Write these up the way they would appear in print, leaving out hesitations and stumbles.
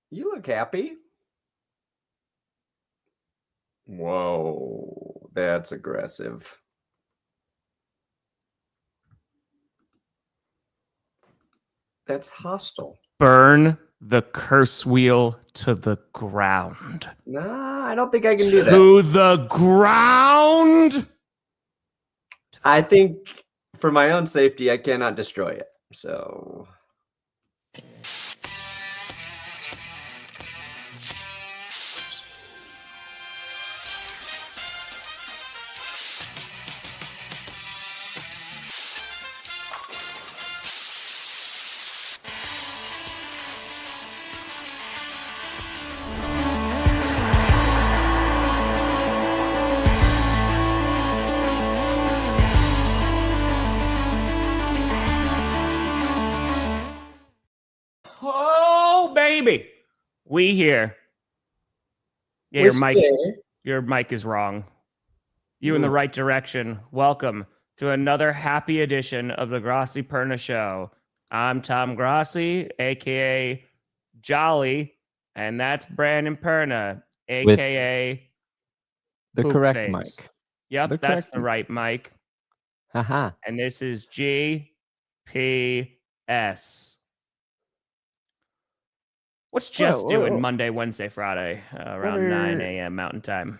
You look happy. Whoa, that's aggressive. That's hostile. Burn the curse wheel to the ground. Nah, I don't think I can do that. To the ground. I think for my own safety, I cannot destroy it. So. Oh, baby. We here. Yeah, your mic is wrong. You in the right direction. Welcome to another happy edition of the Grossi Perna Show. I'm Tom Grossi, a.k.a. Jolly, and that's Brandon Perna, a.k.a. the Poop correct Face. mic. Yep, that's the right mic. Haha. And this is GPS. What's Jess doing Monday, Wednesday, Friday around 9 a.m. Mountain Time?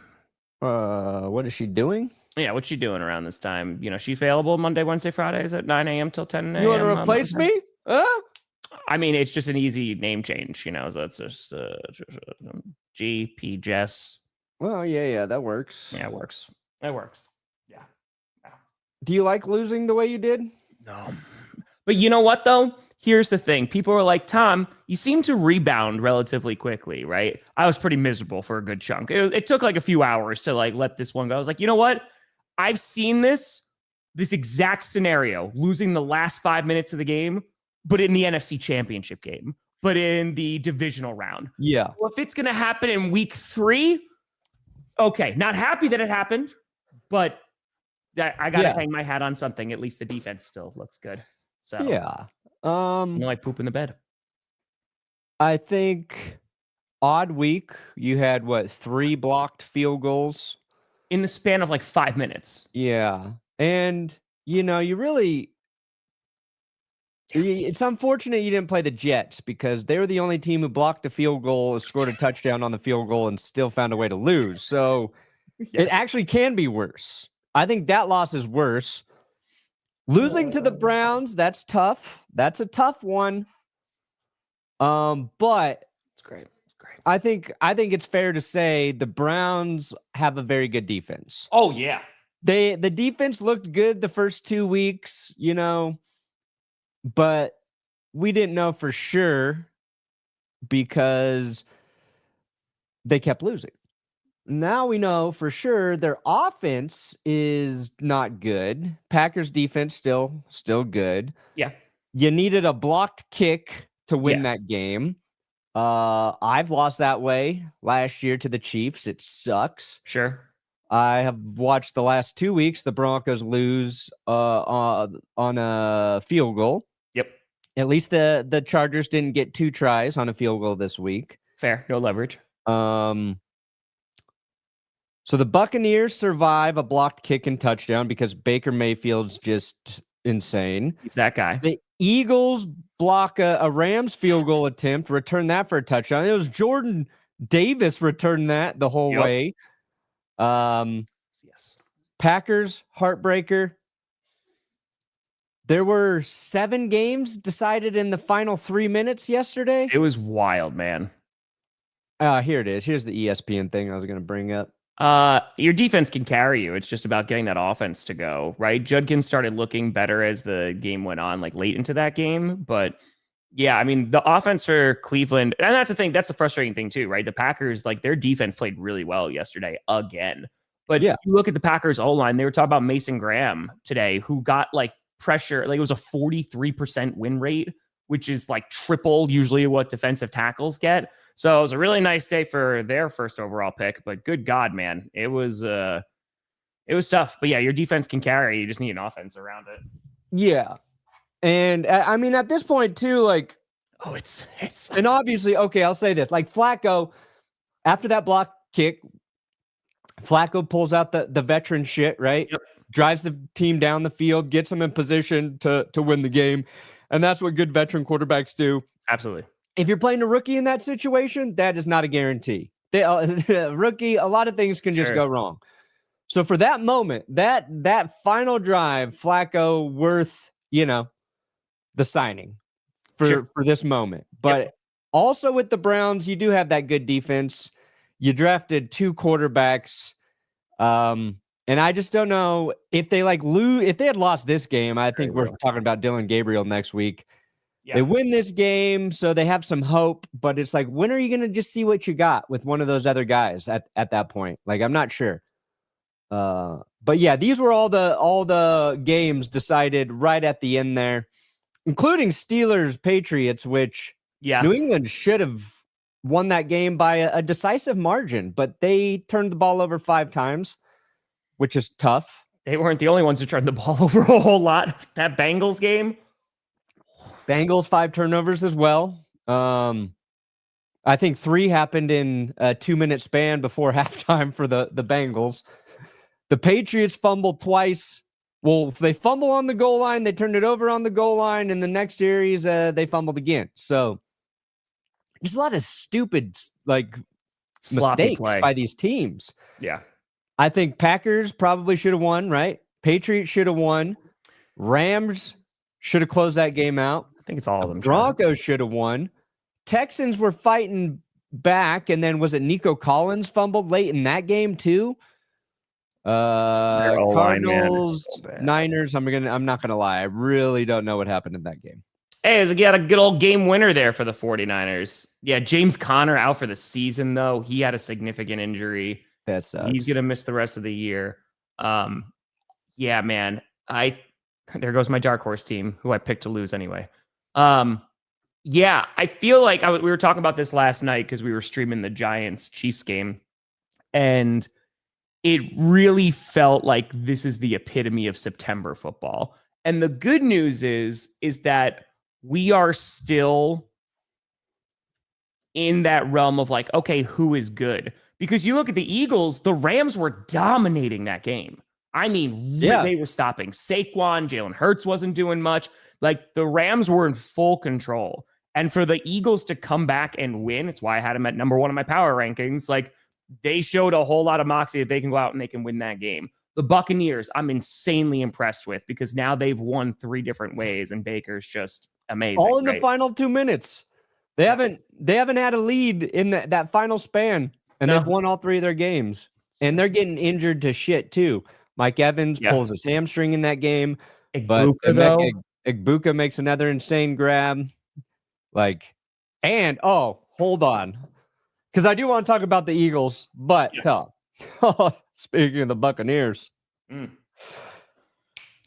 What is she doing? Yeah, what's she doing around this time? You know, she available Monday, Wednesday, Fridays at 9 a.m. till 10 a.m. You want to replace me? I mean, it's just an easy name change, you know, so it's just GP Jess. Well, yeah, that works. Yeah, it works. It works. Yeah. Do you like losing the way you did? No. But you know what, though? Here's the thing. People are like, Tom, you seem to rebound relatively quickly, right? I was pretty miserable for a good chunk. It took like a few hours to like let this one go. I was like, you know what? I've seen this exact scenario, losing the last 5 minutes of the game, but in the NFC Championship game, but in the divisional round. Yeah. Well, if it's going to happen in week 3, okay. Not happy that it happened, but I got to hang my hat on something. At least the defense still looks good. So yeah. I poop in the bed. I think odd week. You had 3 blocked field goals in the span of like 5 minutes. Yeah. And you know, it's unfortunate you didn't play the Jets because they were the only team who blocked a field goal, scored a touchdown on the field goal, and still found a way to lose. So it actually can be worse. I think that loss is worse. Losing to the Browns, that's tough. That's a tough one. But it's great. It's great. I think it's fair to say the Browns have a very good defense. Oh yeah. The defense looked good the first 2 weeks, you know, but we didn't know for sure because they kept losing. Now we know for sure their offense is not good. Packers defense still good. Yeah. You needed a blocked kick to win that game. I've lost that way last year to the Chiefs. It sucks. Sure. I have watched the last 2 weeks the Broncos lose on a field goal. Yep. At least the Chargers didn't get 2 tries on a field goal this week. Fair. No leverage. So the Buccaneers survive a blocked kick and touchdown because Baker Mayfield's just insane. He's that guy. The Eagles block a Rams field goal attempt, return that for a touchdown. It was Jordan Davis returned that the whole way. Yes. Packers, heartbreaker. There were 7 games decided in the final 3 minutes yesterday. It was wild, man. Here it is. Here's the ESPN thing I was going to bring up. Your defense can carry you. It's just about getting that offense to go, right? Judkins started looking better as the game went on, like late into that game. But yeah, I mean, the offense for Cleveland, and that's the thing, that's the frustrating thing too, right? The Packers, like their defense played really well yesterday again. But you look at the Packers O-line, they were talking about Mason Graham today, who got like pressure, like it was a 43% win rate, which is like triple usually what defensive tackles get. So it was a really nice day for their first overall pick, but good God, man, it was tough. But yeah, your defense can carry. You just need an offense around it. Yeah. And I mean, at this point too, like Oh, it's And obviously, okay, I'll say this. Like Flacco, after that block kick, Flacco pulls out the veteran shit, right? Yep. Drives the team down the field, gets them in position to win the game. And that's what good veteran quarterbacks do. absolutely. If you're playing a rookie in that situation, that is not a guarantee. Rookie, a lot of things can just Sure. go wrong. So for that moment, that final drive, Flacco worth, the signing for this moment. But also with the Browns, you do have that good defense. You drafted 2 quarterbacks. And I just don't know if they lose. If they had lost this game, I think we're talking about Dylan Gabriel next week. Yeah. They win this game, so they have some hope. But it's like, when are you going to just see what you got with one of those other guys at that point? Like, I'm not sure. But yeah, these were all the games decided right at the end there, including Steelers Patriots, which New England should have won that game by a decisive margin, but they turned the ball over 5 times, which is tough. They weren't the only ones who turned the ball over a whole lot. That Bengals game. Bengals 5 turnovers as well. I think 3 happened in a 2-minute span before halftime for the Bengals. The Patriots fumbled twice. Well, if they fumble on the goal line, they turned it over on the goal line. In the next series, they fumbled again. So there's a lot of stupid Sloppy mistakes play by these teams. Yeah. I think Packers probably should have won, right? Patriots should have won. Rams should have closed that game out. I think it's all of them. Broncos should have won. Texans were fighting back, and then was it Nico Collins fumbled late in that game too? Cardinals, Niners. I'm not gonna lie. I really don't know what happened in that game. Hey, you got a good old game winner there for the 49ers. Yeah, James Conner out for the season, though. He had a significant injury. That sucks. He's going to miss the rest of the year. Yeah, man. There goes my dark horse team, who I picked to lose anyway. Yeah, I feel like we were talking about this last night because we were streaming the Giants-Chiefs game, and it really felt like this is the epitome of September football. And the good news is that we are still in that realm of like, okay, who is good? Because you look at the Eagles, the Rams were dominating that game. I mean, they were stopping Saquon. Jalen Hurts wasn't doing much. Like, the Rams were in full control. And for the Eagles to come back and win, it's why I had them at number 1 in my power rankings. Like, they showed a whole lot of moxie that they can go out and they can win that game. The Buccaneers, I'm insanely impressed with, because now they've won 3 different ways, and Baker's just amazing. All in the final 2 minutes. They haven't had a lead in that final span, and they've won all 3 of their games. And they're getting injured to shit too. Mike Evans pulls his hamstring in that game, but Igbuka makes another insane grab. Hold on, because I do want to talk about the Eagles, but Tom, speaking of the Buccaneers,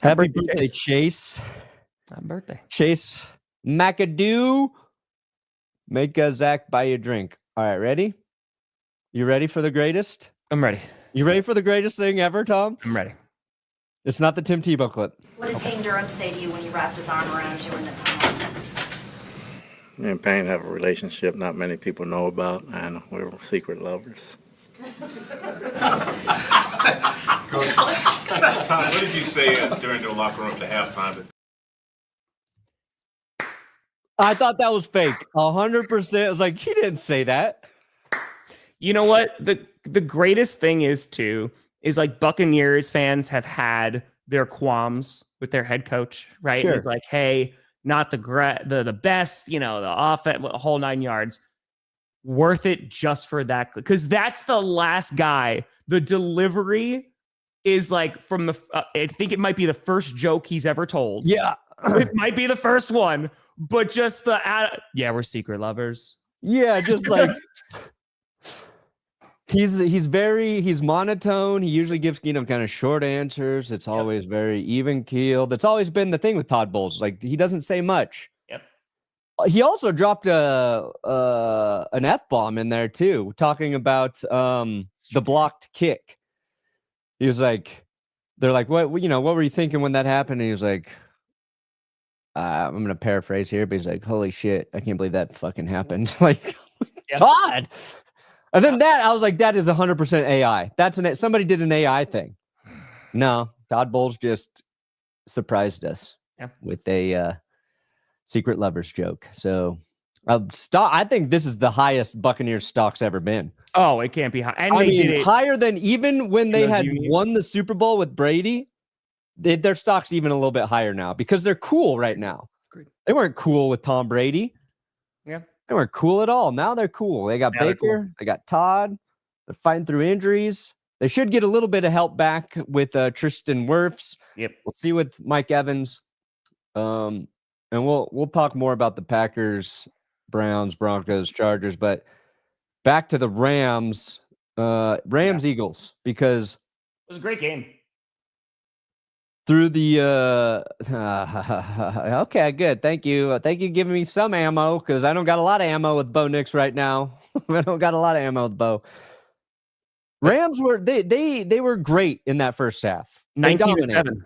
happy birthday, Chase. Happy birthday, Chase McAdoo. Make Zach buy you a drink. All right, ready? You ready for the greatest? I'm ready. You ready for the greatest thing ever, Tom? I'm ready. It's not the Tim Tebow clip. What did Payne Durham say to you when you wrapped his arm around you in the tunnel? Me and Payne have a relationship not many people know about, and we're secret lovers. Tom, what did you say during the locker room at the halftime? I thought that was fake. 100%. I was like, he didn't say that. You know what? The greatest thing is like, Buccaneers fans have had their qualms with their head coach, right? Sure. It's like, hey, not the best, the offense, a whole 9 yards. Worth it just for that, because that's the last guy. The delivery is like from the. I think it might be the first joke he's ever told. Yeah, it might be the first one, but just we're secret lovers. Yeah, just like. He's monotone. He usually gives, kind of short answers. It's always very even keeled. It's always been the thing with Todd Bowles. Like, he doesn't say much. Yep. He also dropped an F-bomb in there too, talking about the blocked kick. He was like, they're like, what were you thinking when that happened? And he was like, I'm going to paraphrase here, but he's like, holy shit, I can't believe that fucking happened. Like, Yeah. Todd. And then I was like, that is 100% AI. Somebody did an AI thing. No, Todd Bowles just surprised us with a secret lovers joke. So I think this is the highest Buccaneers stock's ever been. Oh, it can't be high. And did it higher than even when they had unis? won the Super Bowl with Brady. Their stock's even a little bit higher now because they're cool right now. Agreed. They weren't cool with Tom Brady. Yeah. They weren't cool at all. Now they're cool. They got Baker. They got Todd. They're fighting through injuries. They should get a little bit of help back with Tristan Wirfs. Yep. We'll see with Mike Evans. And we'll talk more about the Packers, Browns, Broncos, Chargers. But back to the Rams, Eagles, because it was a great game. Through the okay, good. Thank you giving me some ammo because I don't got a lot of ammo with Bo Nix right now. I don't got a lot of ammo with Bo. Rams were they were great in that first half. 19-7.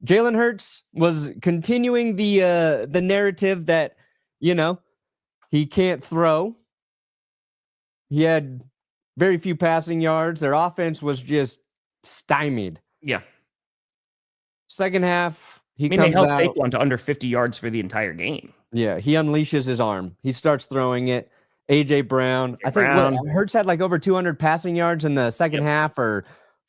Jalen Hurts was continuing the narrative that he can't throw. He had very few passing yards. Their offense was just stymied. Yeah. Second half, they held Saquon to under 50 yards for the entire game. Yeah, he unleashes his arm. He starts throwing it. AJ Brown. I think Hurts had like over 200 passing yards in the second half or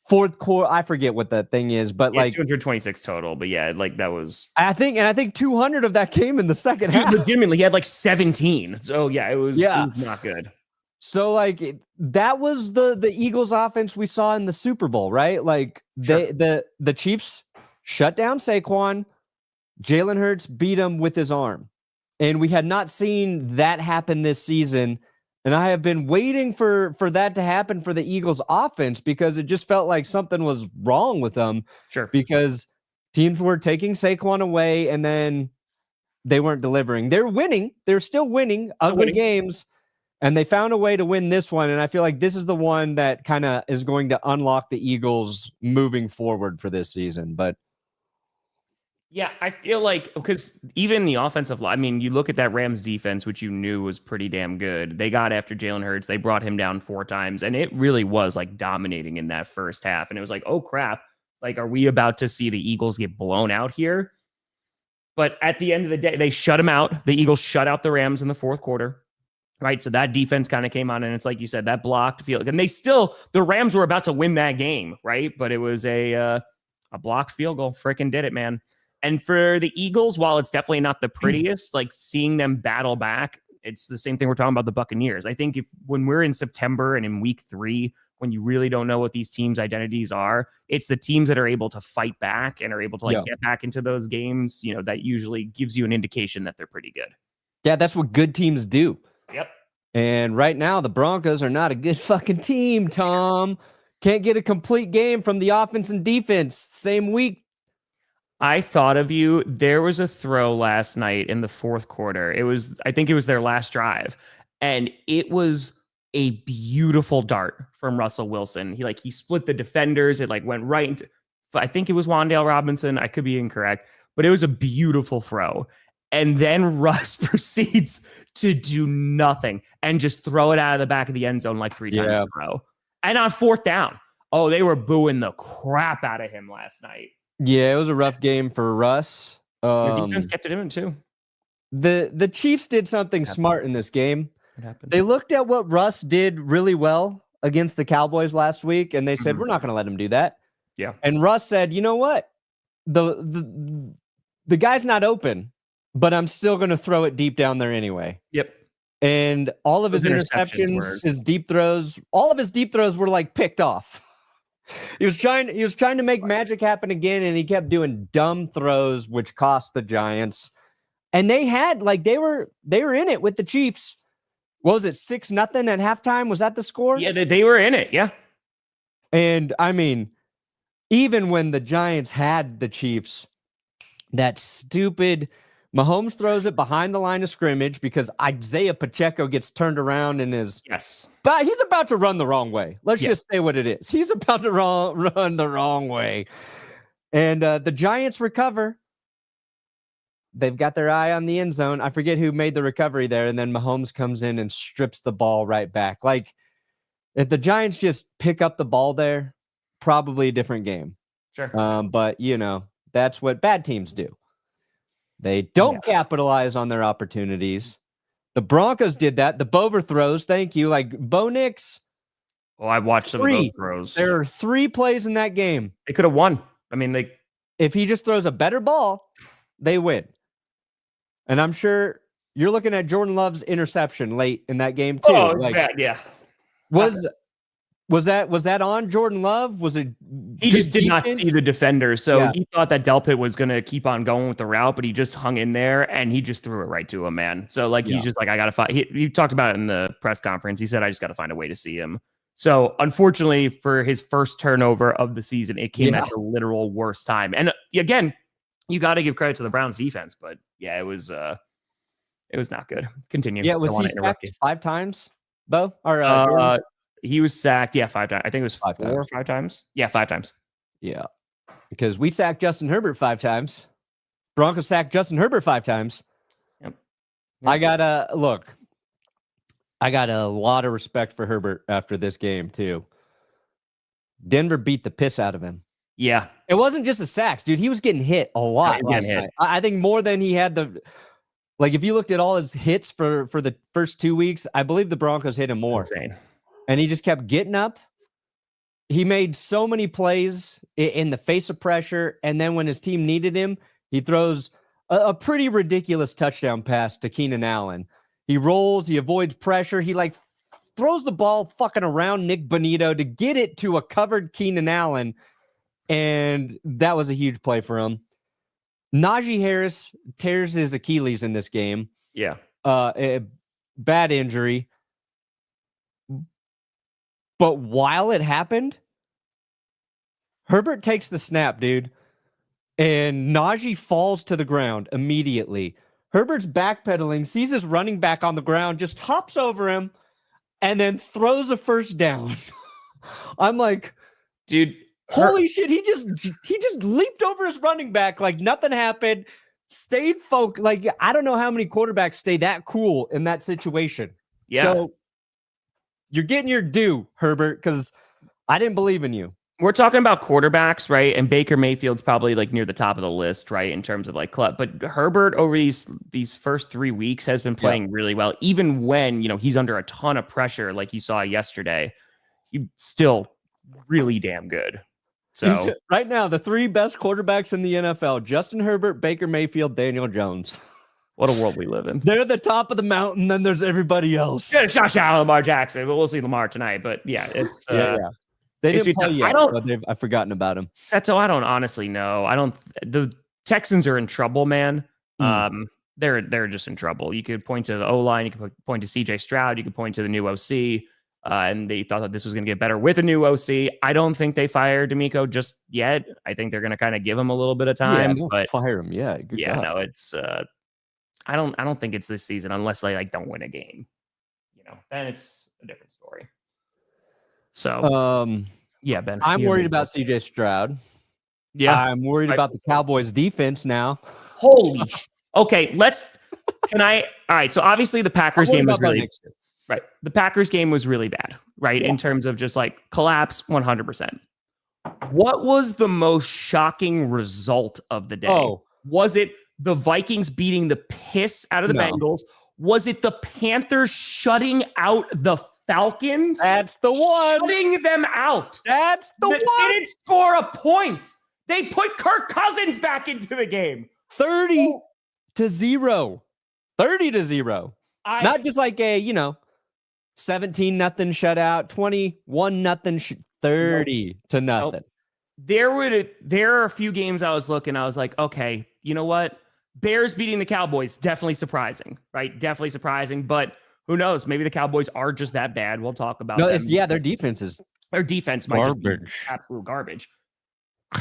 fourth quarter. I forget what the thing is, but like 226 total. But yeah, like that was. I think 200 of that came in the second half. Legitimately, he had like 17. So yeah, it was not good. So like that was the Eagles offense we saw in the Super Bowl, right? Like the Chiefs shut down Saquon. Jalen Hurts beat him with his arm. And we had not seen that happen this season. And I have been waiting for that to happen for the Eagles offense because it just felt like something was wrong with them. Sure. Because teams were taking Saquon away and then they weren't delivering. They're winning. They're still winning ugly games. And they found a way to win this one. And I feel like this is the one that kind of is going to unlock the Eagles moving forward for this season. But yeah, I feel like because even the offensive line, I mean, you look at that Rams defense, which you knew was pretty damn good. They got after Jalen Hurts. They brought him down 4 times. And it really was like dominating in that first half. And it was like, oh, crap. Like, are we about to see the Eagles get blown out here? But at the end of the day, they shut them out. The Eagles shut out the Rams in the fourth quarter. Right. So that defense kind of came on and it's like you said, that blocked field. And the Rams were about to win that game. Right. But it was a blocked field goal. Freaking did it, man. And for the Eagles, while it's definitely not the prettiest, like seeing them battle back, it's the same thing we're talking about the Buccaneers. I think when we're in September and in week 3, when you really don't know what these teams' identities are, it's the teams that are able to fight back and are able to get back into those games. That usually gives you an indication that they're pretty good. Yeah, that's what good teams do. Yep. And right now, the Broncos are not a good fucking team, Tom. Can't get a complete game from the offense and defense. Same week. I thought of you. There was a throw last night in the fourth quarter. I think it was their last drive. And it was a beautiful dart from Russell Wilson. He split the defenders. It went right into, I think it was Wan'Dale Robinson. I could be incorrect, but it was a beautiful throw. And then Russ proceeds to do nothing and just throw it out of the back of the end zone 3 times in a row. And on 4th down, they were booing the crap out of him last night. Yeah, it was a rough game for Russ. The defense kept it in too. The Chiefs did something smart in this game. What happened? They looked at what Russ did really well against the Cowboys last week, and they said, we're not going to let him do that. Yeah. And Russ said, you know what? The guy's not open, but I'm still going to throw it deep down there anyway. Yep. And all of his interceptions, his deep throws, all of his deep throws were picked off. He was trying to make magic happen again, and he kept doing dumb throws, which cost the Giants. And they had they were in it with the Chiefs. What was it, 6-0 at halftime? Was that the score? Yeah, they were in it. Yeah. And I mean, even when the Giants had the Chiefs, that stupid Mahomes throws it behind the line of scrimmage because Isaiah Pacheco gets turned around and but he's about to run the wrong way. Let's just say what it is. He's about to run the wrong way. And the Giants recover. they've got their eye on the end zone. I forget who made the recovery there, and then Mahomes comes in and strips the ball right back. Like, if the Giants just pick up the ball there, probably a different game. Sure. But, that's what bad teams do. They don't capitalize on their opportunities. The Broncos did that. The Bover throws, thank you. Like, Bo Nix. Oh, I watched some of those throws. There are 3 plays in that game. They could have won. I mean, if he just throws a better ball, they win. And I'm sure you're looking at Jordan Love's interception late in that game too. Oh, bad, yeah. Was that on Jordan Love? Was it? He just did not see the defender, so he thought that Delpit was going to keep on going with the route, but he just hung in there and he just threw it right to him, man. So he's just like, I got to find. He talked about it in the press conference. He said, I just got to find a way to see him. So unfortunately for his first turnover of the season, it came at the literal worst time. And again, you got to give credit to the Browns defense, but it was not good. Continue. Yeah, was he sacked 5 times, Bo? Or he was sacked, 5 times. I think it was 4 or 5 times. Yeah, 5 times. Yeah, because we sacked Justin Herbert 5 times. Broncos sacked Justin Herbert 5 times. Yep. I got a lot of respect for Herbert after this game too. Denver beat the piss out of him. Yeah. It wasn't just the sacks, dude. He was getting hit a lot last night. I think more than he had if you looked at all his hits for the first 2 weeks, I believe the Broncos hit him more. Insane. And he just kept getting up. He made so many plays in the face of pressure. And then when his team needed him, he throws a pretty ridiculous touchdown pass to Keenan Allen. He rolls, he avoids pressure. He throws the ball fucking around Nick Bonito to get it to a covered Keenan Allen. And that was a huge play for him. Najee Harris tears his Achilles in this game. Yeah. A bad injury. But while it happened, Herbert takes the snap, dude. And Najee falls to the ground immediately. Herbert's backpedaling, sees his running back on the ground, just hops over him, and then throws a first down. I'm like, dude, holy shit, he just leaped over his running back like nothing happened. Stayed focused. Like, I don't know how many quarterbacks stay that cool in that situation. Yeah. So you're getting your due, Herbert, because I didn't believe in you. We're talking about quarterbacks, right? And Baker Mayfield's probably near the top of the list, right? In terms of club. But Herbert over these first 3 weeks has been playing really well. Even when, he's under a ton of pressure, like you saw yesterday, he's still really damn good. So right now, the 3 best quarterbacks in the NFL, Justin Herbert, Baker Mayfield, Daniel Jones. What a world we live in. They're the top of the mountain, then there's everybody else. Yeah, Josh Allen, Lamar Jackson, but we'll see Lamar tonight. But it's They didn't play yet, but I've forgotten about him. Seto, I don't honestly know. The Texans are in trouble, man. They're just in trouble. You could point to the O-line, you could point to CJ Stroud, you could point to the new OC, and they thought that this was going to get better with a new OC. I don't think they fired D'Amico just yet. I think they're going to kind of give him a little bit of time. But fire him, Good God. No, it's I don't think it's this season unless they don't win a game. Then it's a different story. So, Ben. I'm worried about CJ Stroud. Yeah. I'm worried about the Cowboys defense now. Holy okay, all right, so obviously the Packers game was really right. The Packers game was really bad, right? Yeah. In terms of just collapse 100%. What was the most shocking result of the day? Oh. Was it the Vikings beating the piss out of the Bengals? Was it the Panthers shutting out the Falcons? That's the one. Shutting them out. That's the one. They didn't score a point. They put Kirk Cousins back into the game. 30-0. 30-0. Not just a 17-0 shutout, 21-0, 30-0. Nope. There are a few games I was looking. I was like, okay, you know what? Bears beating the Cowboys, definitely surprising, right? Definitely surprising, but who knows? Maybe the Cowboys are just that bad. We'll talk about them. Their defense is might just be absolute garbage.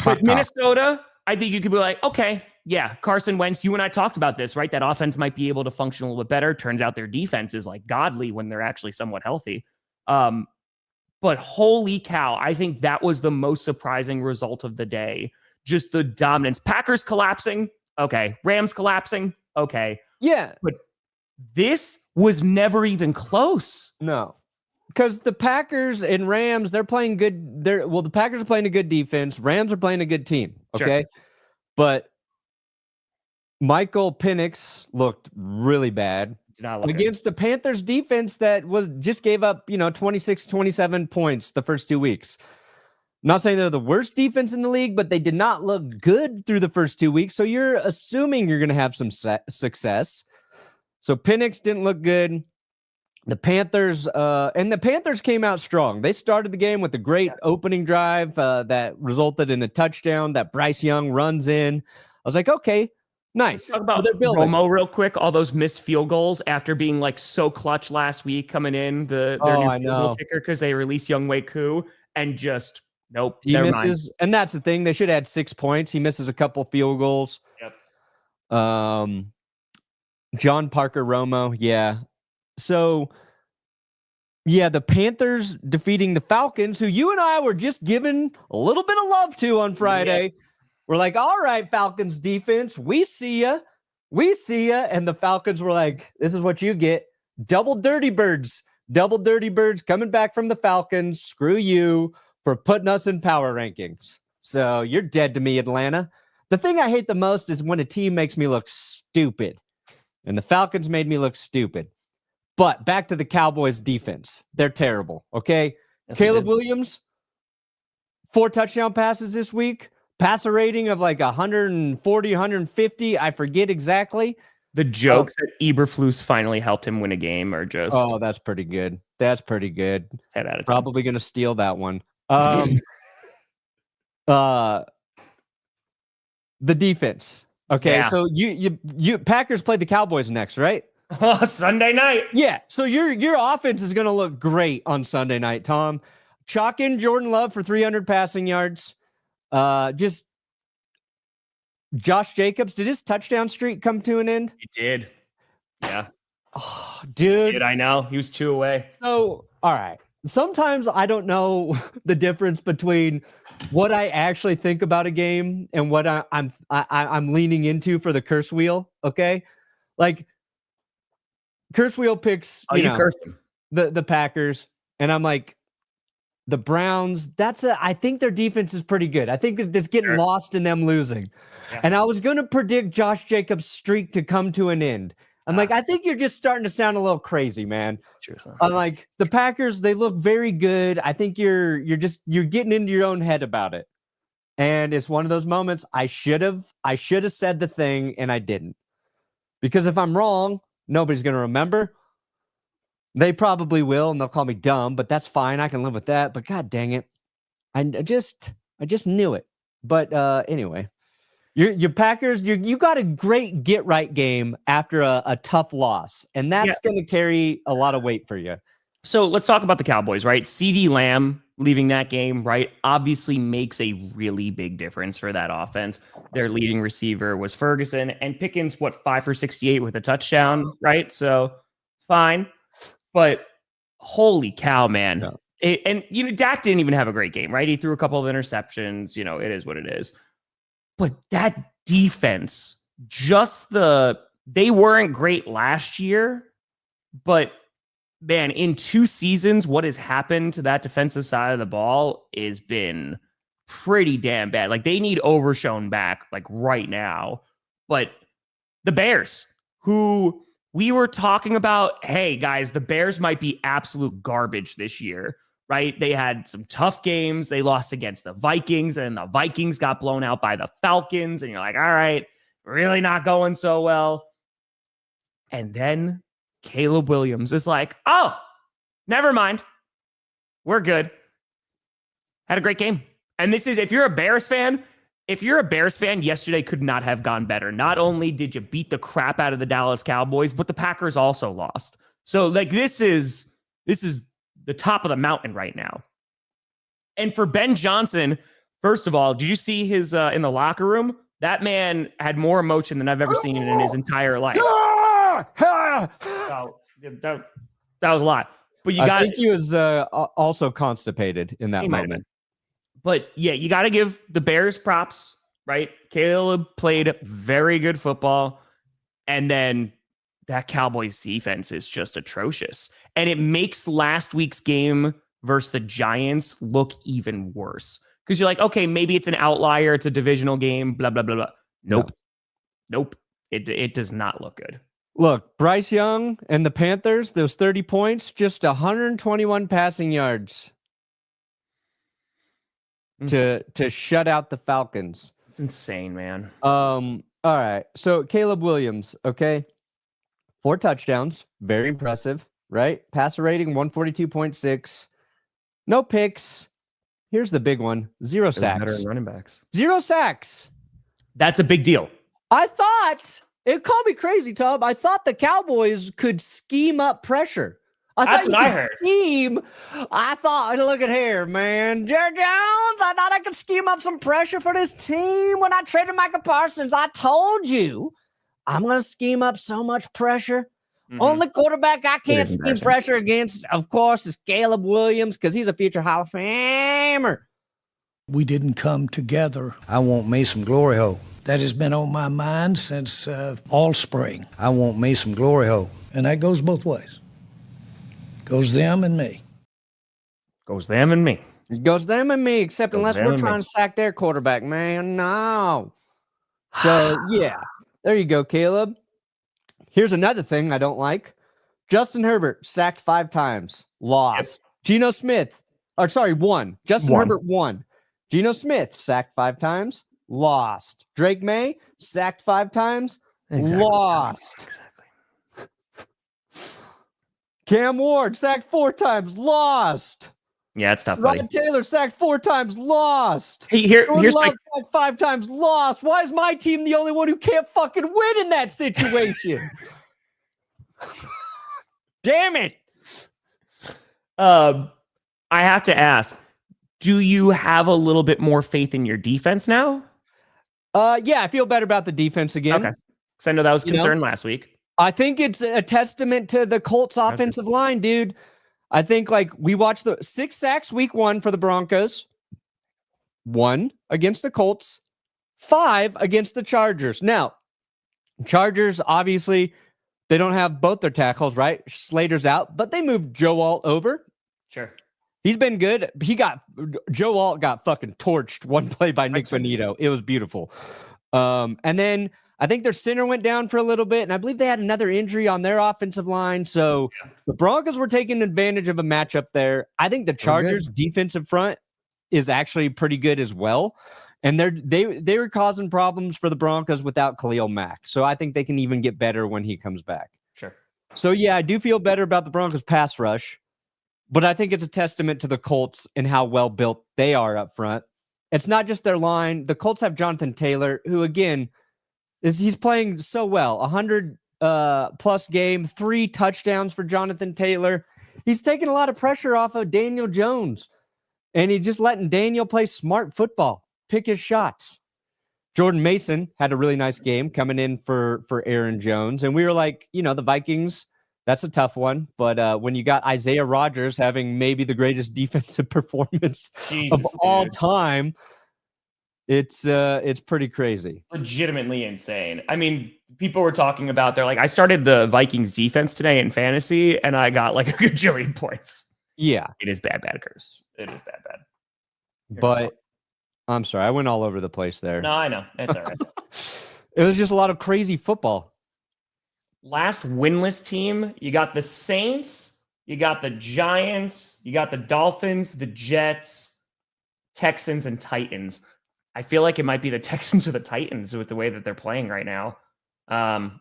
But Minnesota, I think you could be like, okay, yeah, Carson Wentz, you and I talked about this, right? That offense might be able to function a little bit better. Turns out their defense is godly when they're actually somewhat healthy. But holy cow, I think that was the most surprising result of the day. Just the dominance. Packers collapsing, Okay. Rams collapsing. Okay. Yeah. But this was never even close. No. Because the Packers and Rams, they're playing good. The Packers are playing a good defense. Rams are playing a good team. Okay. Sure. But Michael Penix looked really bad against the Panthers defense that just gave up, 26, 27 points the first 2 weeks. I'm not saying they're the worst defense in the league, but they did not look good through the first 2 weeks. So you're assuming you're going to have some success. So Penix didn't look good. The Panthers came out strong. They started the game with a great opening drive that resulted in a touchdown that Bryce Young runs in. I was like, okay, nice. Talk about Romo real quick. All those missed field goals after being like so clutch last week coming in their new field goal kicker because they released Younghoe Koo and just nope. He misses, and that's the thing. They should have had 6 points. He misses a couple field goals. Yep. John Parker Romo, yeah. So, yeah, the Panthers defeating the Falcons, who you and I were just giving a little bit of love to on Friday. Yeah. We're like, all right, Falcons defense, we see ya. We see ya. And the Falcons were like, this is what you get. Double dirty birds coming back from the Falcons. Screw you for putting us in power rankings. So you're dead to me, Atlanta. The thing I hate the most is when a team makes me look stupid. And the Falcons made me look stupid. But back to the Cowboys defense. They're terrible, okay? Yes, Caleb Williams, 4 touchdown passes this week. Passer rating of like 140, 150. I forget exactly. The jokes that Eberflus finally helped him win a game are just... Oh, that's pretty good. That's pretty good. 10 out of 10. Probably going to steal that one. The defense. Okay, yeah. So you Packers play the Cowboys next, right? Sunday night. Yeah. So your offense is going to look great on Sunday night, Tom. Chalk in Jordan Love for 300 passing yards. Just Josh Jacobs. Did his touchdown streak come to an end? It did. Yeah. Oh, dude. I know. He was 2 away. So, all right. Sometimes I don't know the difference between what I actually think about a game and what I'm leaning into for the curse wheel. Okay. Like, curse wheel picks, the Packers, and I'm like, the Browns. I think their defense is pretty good. I think it's getting lost in them losing. Yeah. And I was going to predict Josh Jacobs' streak to come to an end. I'm like, I think you're just starting to sound a little crazy, man. I'm like, the Packers, they look very good. I think you're getting into your own head about it. And it's one of those moments I should have said the thing and I didn't. Because if I'm wrong, nobody's going to remember. They probably will, and they'll call me dumb, but that's fine. I can live with that. But God dang it. I just knew it. But anyway, your Packers, you got a great get-right game after a tough loss, and that's going to carry a lot of weight for you. So let's talk about the Cowboys, right? CeeDee Lamb leaving that game, right, obviously makes a really big difference for that offense. Their leading receiver was Ferguson, and Pickens, 5 for 68 with a touchdown, right? So fine. But holy cow, man. No. Dak didn't even have a great game, right? He threw a couple of interceptions. It is what it is. But that defense, they weren't great last year, but man, in 2 seasons, what has happened to that defensive side of the ball has been pretty damn bad. Like, they need Overshown back, like, right now. But the Bears, who we were talking about, hey, guys, the Bears might be absolute garbage this year, right? They had some tough games. They lost against the Vikings, and the Vikings got blown out by the Falcons. And you're like, all right, really not going so well. And then Caleb Williams is like, oh, never mind. We're good. Had a great game. And this is, if you're a Bears fan, yesterday could not have gone better. Not only did you beat the crap out of the Dallas Cowboys, but the Packers also lost. So like, this is the top of the mountain right now. And for Ben Johnson, first of all, did you see his in the locker room? That man had more emotion than I've ever seen in his entire life. So, that was a lot. But I think he was also constipated in that moment. But yeah, you got to give the Bears props. right? Caleb played very good football, and then that Cowboys defense is just atrocious. And it makes last week's game versus the Giants look even worse. Because you're like, okay, maybe it's an outlier, it's a divisional game, blah, blah, blah, blah. Nope. Nope. It does not look good. Look, Bryce Young and the Panthers, those 30 points, just 121 passing yards to shut out the Falcons. It's insane, man. All right. So Caleb Williams, okay. 4 touchdowns, very impressive, right? Passer rating 142.6. No picks. Here's the big one. 0 sacks. Running backs. 0 sacks. That's a big deal. I thought, it called me crazy, Tom. I thought the Cowboys could scheme up pressure. That's what I heard. Scheme. I thought, look at here, man. Jared Jones, I thought I could scheme up some pressure for this team when I traded Micah Parsons. I told you I'm going to scheme up so much pressure. Mm-hmm. Only quarterback I can't scheme pressure against, of course, is Caleb Williams because he's a future Hall of Famer. We didn't come together. I want me some glory hole. That has been on my mind since all spring. I want me some glory hole. And that goes both ways. Goes them and me. Goes them and me. It goes them and me, except Goes unless them we're and trying me. to sack their quarterback, man. No. So, yeah. There you go, Caleb. Here's another thing I don't like. Justin Herbert sacked 5 times. Lost. Geno Smith. Won. Justin Herbert won. Geno Smith sacked 5 times. Lost. Drake May sacked 5 times. Lost. Cam Ward sacked 4 times. Lost. Yeah, it's tough, buddy. Rod Taylor sacked 4 times. Lost. Hey, Jordan here's Love my sacked 5 times. Lost. Why is my team the only one who can't fucking win in that situation? Damn it. I have to ask, do you have a little bit more faith in your defense now? Yeah, I feel better about the defense again. Okay. Because I know that was a concern last week. I think it's a testament to the Colts offensive line, dude. I think we watched the 6 sacks week 1 for the Broncos, 1 against the Colts, 5 against the Chargers. Now, Chargers, obviously, they don't have both their tackles, right? Slater's out, but they moved Joe Alt over. Sure. He's been good. Joe Alt got fucking torched one play by Nick Bonito. It was beautiful. And then I think their center went down for a little bit, and I believe they had another injury on their offensive line. So the Broncos were taking advantage of a matchup there. I think the Chargers' defensive front is actually pretty good as well. And they were causing problems for the Broncos without Khalil Mack. So I think they can even get better when he comes back. Sure. So, yeah, I do feel better about the Broncos' pass rush. But I think it's a testament to the Colts and how well built they are up front. It's not just their line. The Colts have Jonathan Taylor, who, again, he's playing so well. 100 plus game, 3 touchdowns for Jonathan Taylor. He's taking a lot of pressure off of Daniel Jones. And he's just letting Daniel play smart football, pick his shots. Jordan Mason had a really nice game coming in for Aaron Jones. And we were like, the Vikings, that's a tough one. But when you got Isaiah Rodgers having maybe the greatest defensive performance of all time, it's pretty crazy. Legitimately insane. I mean, people were talking about, they're like, I started the Vikings defense today in fantasy, and I got like a gajillion points. Yeah. It is bad, Curse. It is bad. But I'm sorry, I went all over the place there. No, I know. That's all right. It was just a lot of crazy football. Last winless team, you got the Saints, you got the Giants, you got the Dolphins, the Jets, Texans, and Titans. I feel like it might be the Texans or the Titans with the way that they're playing right now. There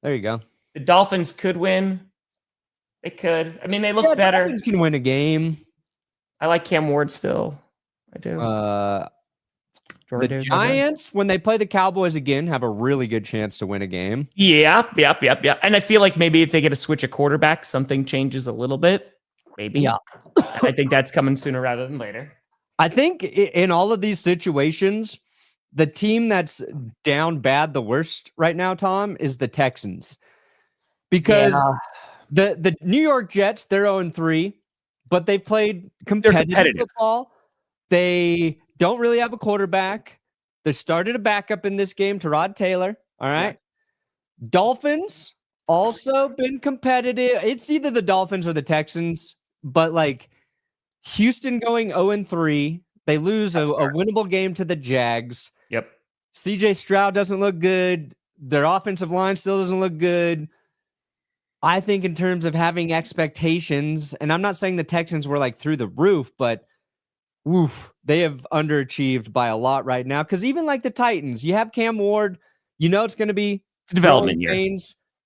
you go. The Dolphins could win. They could. I mean, they look better. Dolphins can win a game. I like Cam Ward still. I do. The Giants, when they play the Cowboys again, have a really good chance to win a game. Yeah. And I feel like maybe if they get a switch of quarterback, something changes a little bit. Maybe. Yeah. I think that's coming sooner rather than later. I think in all of these situations, the team that's down bad the worst right now, Tom, is the Texans. Because the New York Jets, they're 0-3, but they played competitive football. They don't really have a quarterback. They started a backup in this game to Rod Taylor. All right. Yeah. Dolphins also been competitive. It's either the Dolphins or the Texans, but like Houston going 0-3. They lose a winnable game to the Jags. Yep. CJ Stroud doesn't look good. Their offensive line still doesn't look good. I think in terms of having expectations, and I'm not saying the Texans were like through the roof, but they have underachieved by a lot right now. Because even like the Titans, you have Cam Ward, it's going to be development year.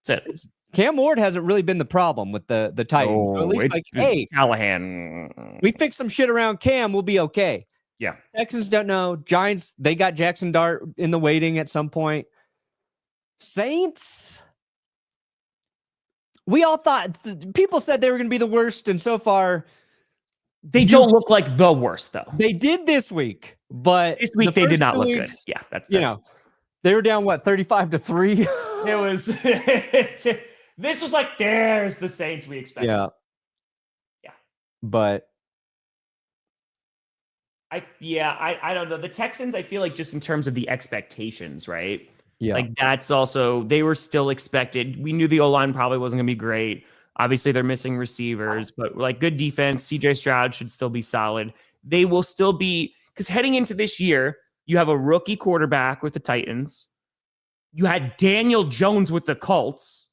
That's it. Cam Ward hasn't really been the problem with the Titans. So at least hey, Callahan. We fix some shit around Cam, we'll be okay. Yeah. Texans don't know. Giants, they got Jackson Dart in the waiting at some point. Saints, we all thought, people said they were going to be the worst, and so far, they don't look like the worst, though. They did this week, but this week they did not look good. Yeah, that's they were down 35-3. It was. This was like, there's the Saints we expected. Yeah. But I don't know. The Texans, I feel like just in terms of the expectations, right? Yeah. Like that's also, they were still expected. We knew the O-line probably wasn't going to be great. Obviously they're missing receivers, but like good defense, CJ Stroud should still be solid. They will still be, because heading into this year, you have a rookie quarterback with the Titans. You had Daniel Jones with the Colts.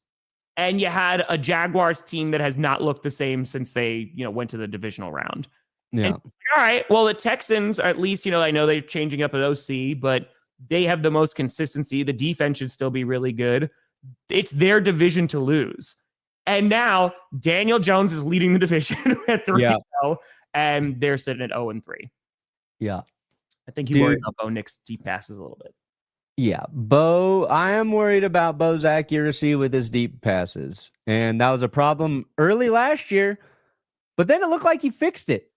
And you had a Jaguars team that has not looked the same since they, went to the divisional round. Yeah. And, all right. Well, the Texans, at least, I know they're changing up an OC, but they have the most consistency. The defense should still be really good. It's their division to lose. And now Daniel Jones is leading the division at 3-0, and they're sitting at 0-3. Yeah. I think you worry about Bo Nix's deep passes a little bit. Yeah, I am worried about Bo's accuracy with his deep passes. And that was a problem early last year, but then it looked like he fixed it,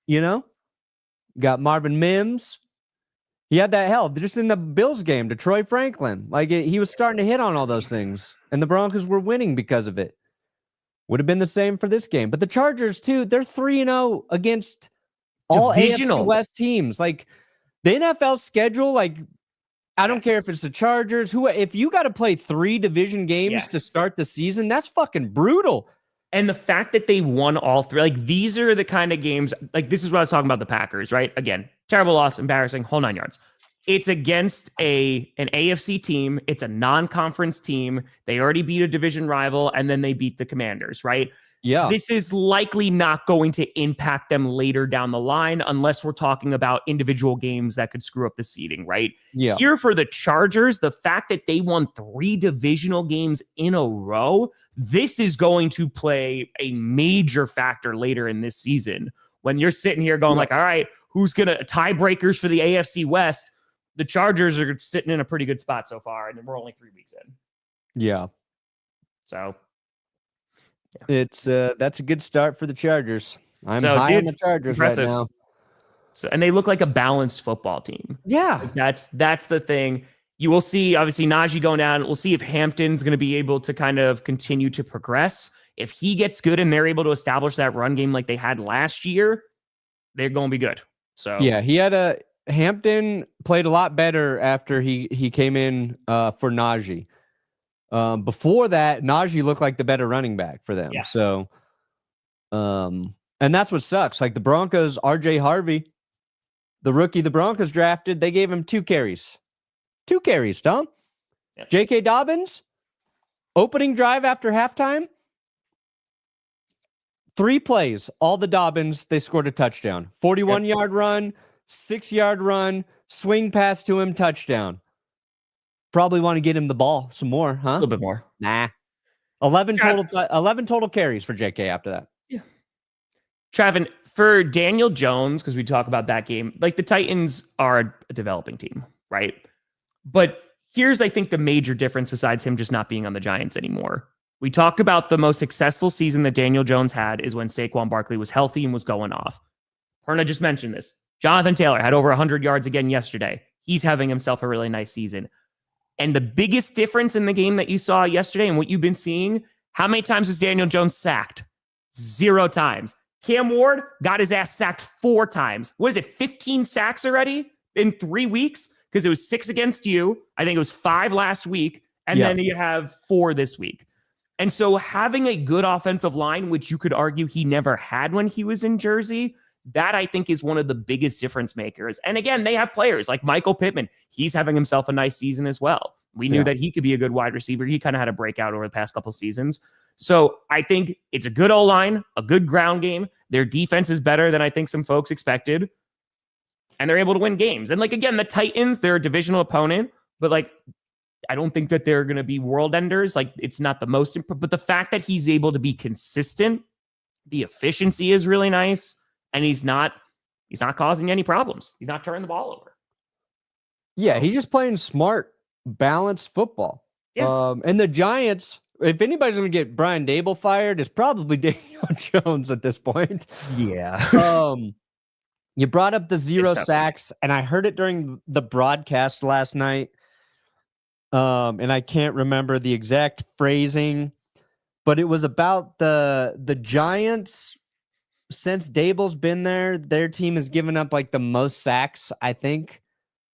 Got Marvin Mims. He had that just in the Bills game to Troy Franklin. He was starting to hit on all those things, and the Broncos were winning because of it. Would have been the same for this game. But the Chargers, too, they're 3-0 against all AFC West teams. Like, the NFL schedule, I don't care if it's the Chargers, if you got to play 3 division games to start the season, that's fucking brutal. And the fact that they won all 3, these are the kind of games, this is what I was talking about the Packers, right? Again, terrible loss, embarrassing, whole 9 yards. It's against an AFC team. It's a non-conference team. They already beat a division rival, and then they beat the Commanders, right? Yeah. This is likely not going to impact them later down the line unless we're talking about individual games that could screw up the seeding, right? Yeah. Here for the Chargers, the fact that they won 3 divisional games in a row, this is going to play a major factor later in this season. When you're sitting here going all right, who's going to tiebreakers for the AFC West? The Chargers are sitting in a pretty good spot so far, and we're only 3 weeks in. Yeah. So it's that's a good start for the Chargers. I'm high on the Chargers impressive. Right now. So, and they look like a balanced football team. Yeah. That's the thing. You will see, obviously, Najee going down. We'll see if Hampton's going to be able to kind of continue to progress. If he gets good and they're able to establish that run game like they had last year, they're going to be good. So yeah, Hampton played a lot better after he came in for Najee. Before that, Najee looked like the better running back for them. Yeah. So, and that's what sucks. Like the Broncos, RJ Harvey, the rookie the Broncos drafted, they gave him 2 carries. 2 carries, Tom. Yep. J.K. Dobbins, opening drive after halftime, 3 plays, all the Dobbins, they scored a touchdown. 41-yard run, 6-yard run, swing pass to him, touchdown. Probably want to get him the ball some more, huh? A little bit more. Nah. 11 total carries for JK after that. Yeah. Travin, for Daniel Jones, because we talk about that game, the Titans are a developing team, right? But here's, I think, the major difference besides him just not being on the Giants anymore. We talked about the most successful season that Daniel Jones had is when Saquon Barkley was healthy and was going off. Perna just mentioned this. Jonathan Taylor had over 100 yards again yesterday. He's having himself a really nice season. And the biggest difference in the game that you saw yesterday and what you've been seeing, how many times was Daniel Jones sacked? 0 times. Cam Ward got his ass sacked 4 times. What is it, 15 sacks already in 3 weeks? because it was 6 against you. I think it was 5 last week. And then you have 4 this week. And so having a good offensive line, which you could argue he never had when he was in Jersey, that I think is one of the biggest difference makers. And again, they have players like Michael Pittman. He's having himself a nice season as well. We knew that he could be a good wide receiver. He kind of had a breakout over the past couple seasons. So I think it's a good O-line, a good ground game. Their defense is better than I think some folks expected. And they're able to win games. And like, again, the Titans, they're a divisional opponent, but like, I don't think that they're going to be world enders. Like, it's not the most, but the fact that he's able to be consistent, the efficiency is really nice. And he's not causing any problems. He's not turning the ball over. Yeah, he's just playing smart, balanced football. Yeah. And the Giants, if anybody's going to get Brian Dable fired, it's probably Daniel Jones at this point. Yeah. You brought up the 0 sacks, and I heard it during the broadcast last night. And I can't remember the exact phrasing, but it was about the Giants. Since Dable's been there, their team has given up like the most sacks, I think,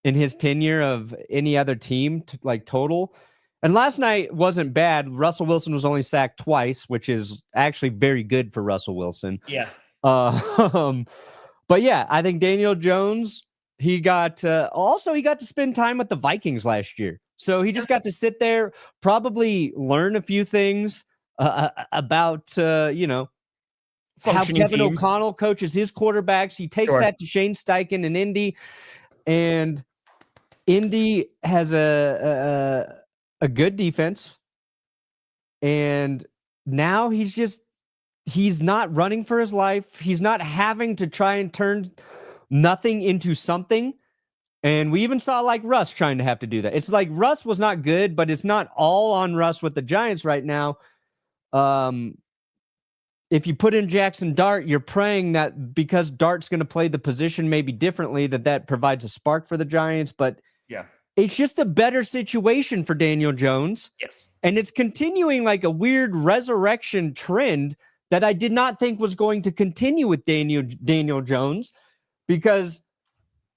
in his tenure of any other team, like total. And last night wasn't bad. Russell Wilson was only sacked twice, which is actually very good for Russell Wilson. Yeah. But yeah, I think Daniel Jones, he got to spend time with the Vikings last year. So he just got to sit there, probably learn a few things about, how Kevin O'Connell coaches his quarterbacks. He takes that to Shane Steichen in Indy, and Indy has a good defense. And now he's not running for his life. He's not having to try and turn nothing into something. And we even saw like Russ trying to have to do that. It's like Russ was not good, but it's not all on Russ with the Giants right now. If you put in Jackson Dart, you're praying that because Dart's going to play the position maybe differently, that provides a spark for the Giants. But yeah, it's just a better situation for Daniel Jones. Yes. And it's continuing like a weird resurrection trend that I did not think was going to continue with Daniel Jones, because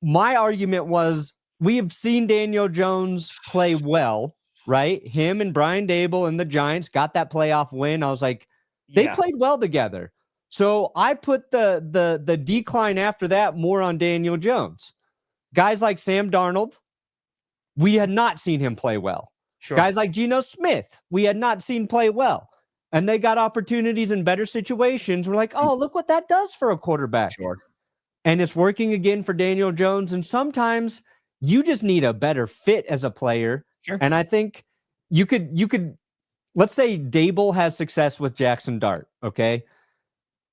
my argument was we have seen Daniel Jones play well, right? Him and Brian Dable and the Giants got that playoff win. I was like, they played well together. So I put the decline after that more on Daniel Jones. Guys like Sam Darnold, we had not seen him play well. Sure. Guys like Geno Smith, we had not seen play well. And they got opportunities in better situations. We're like, oh, look what that does for a quarterback. Sure. And it's working again for Daniel Jones. And sometimes you just need a better fit as a player. Sure. And I think you could, let's say Dable has success with Jackson Dart. Okay.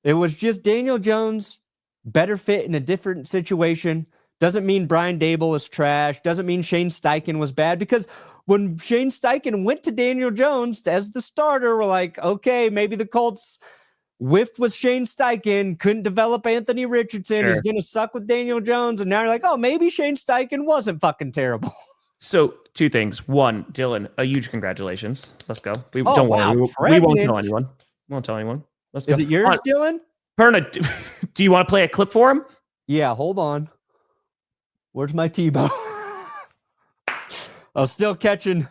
It was just Daniel Jones, better fit in a different situation. Doesn't mean Brian Dable is trash. Doesn't mean Shane Steichen was bad, because when Shane Steichen went to Daniel Jones as the starter, we're like, okay, maybe the Colts whiffed with Shane Steichen, couldn't develop Anthony Richardson. Sure. He's going to suck with Daniel Jones. And now you're like, oh, maybe Shane Steichen wasn't fucking terrible. So 2 things. 1, Dylan, a huge congratulations. Let's go. Don't worry. We won't tell anyone. We won't tell anyone. Let's go. Is it yours, Dylan? Perna, do you want to play a clip for him? Yeah, hold on. Where's my Tebow? I was still catching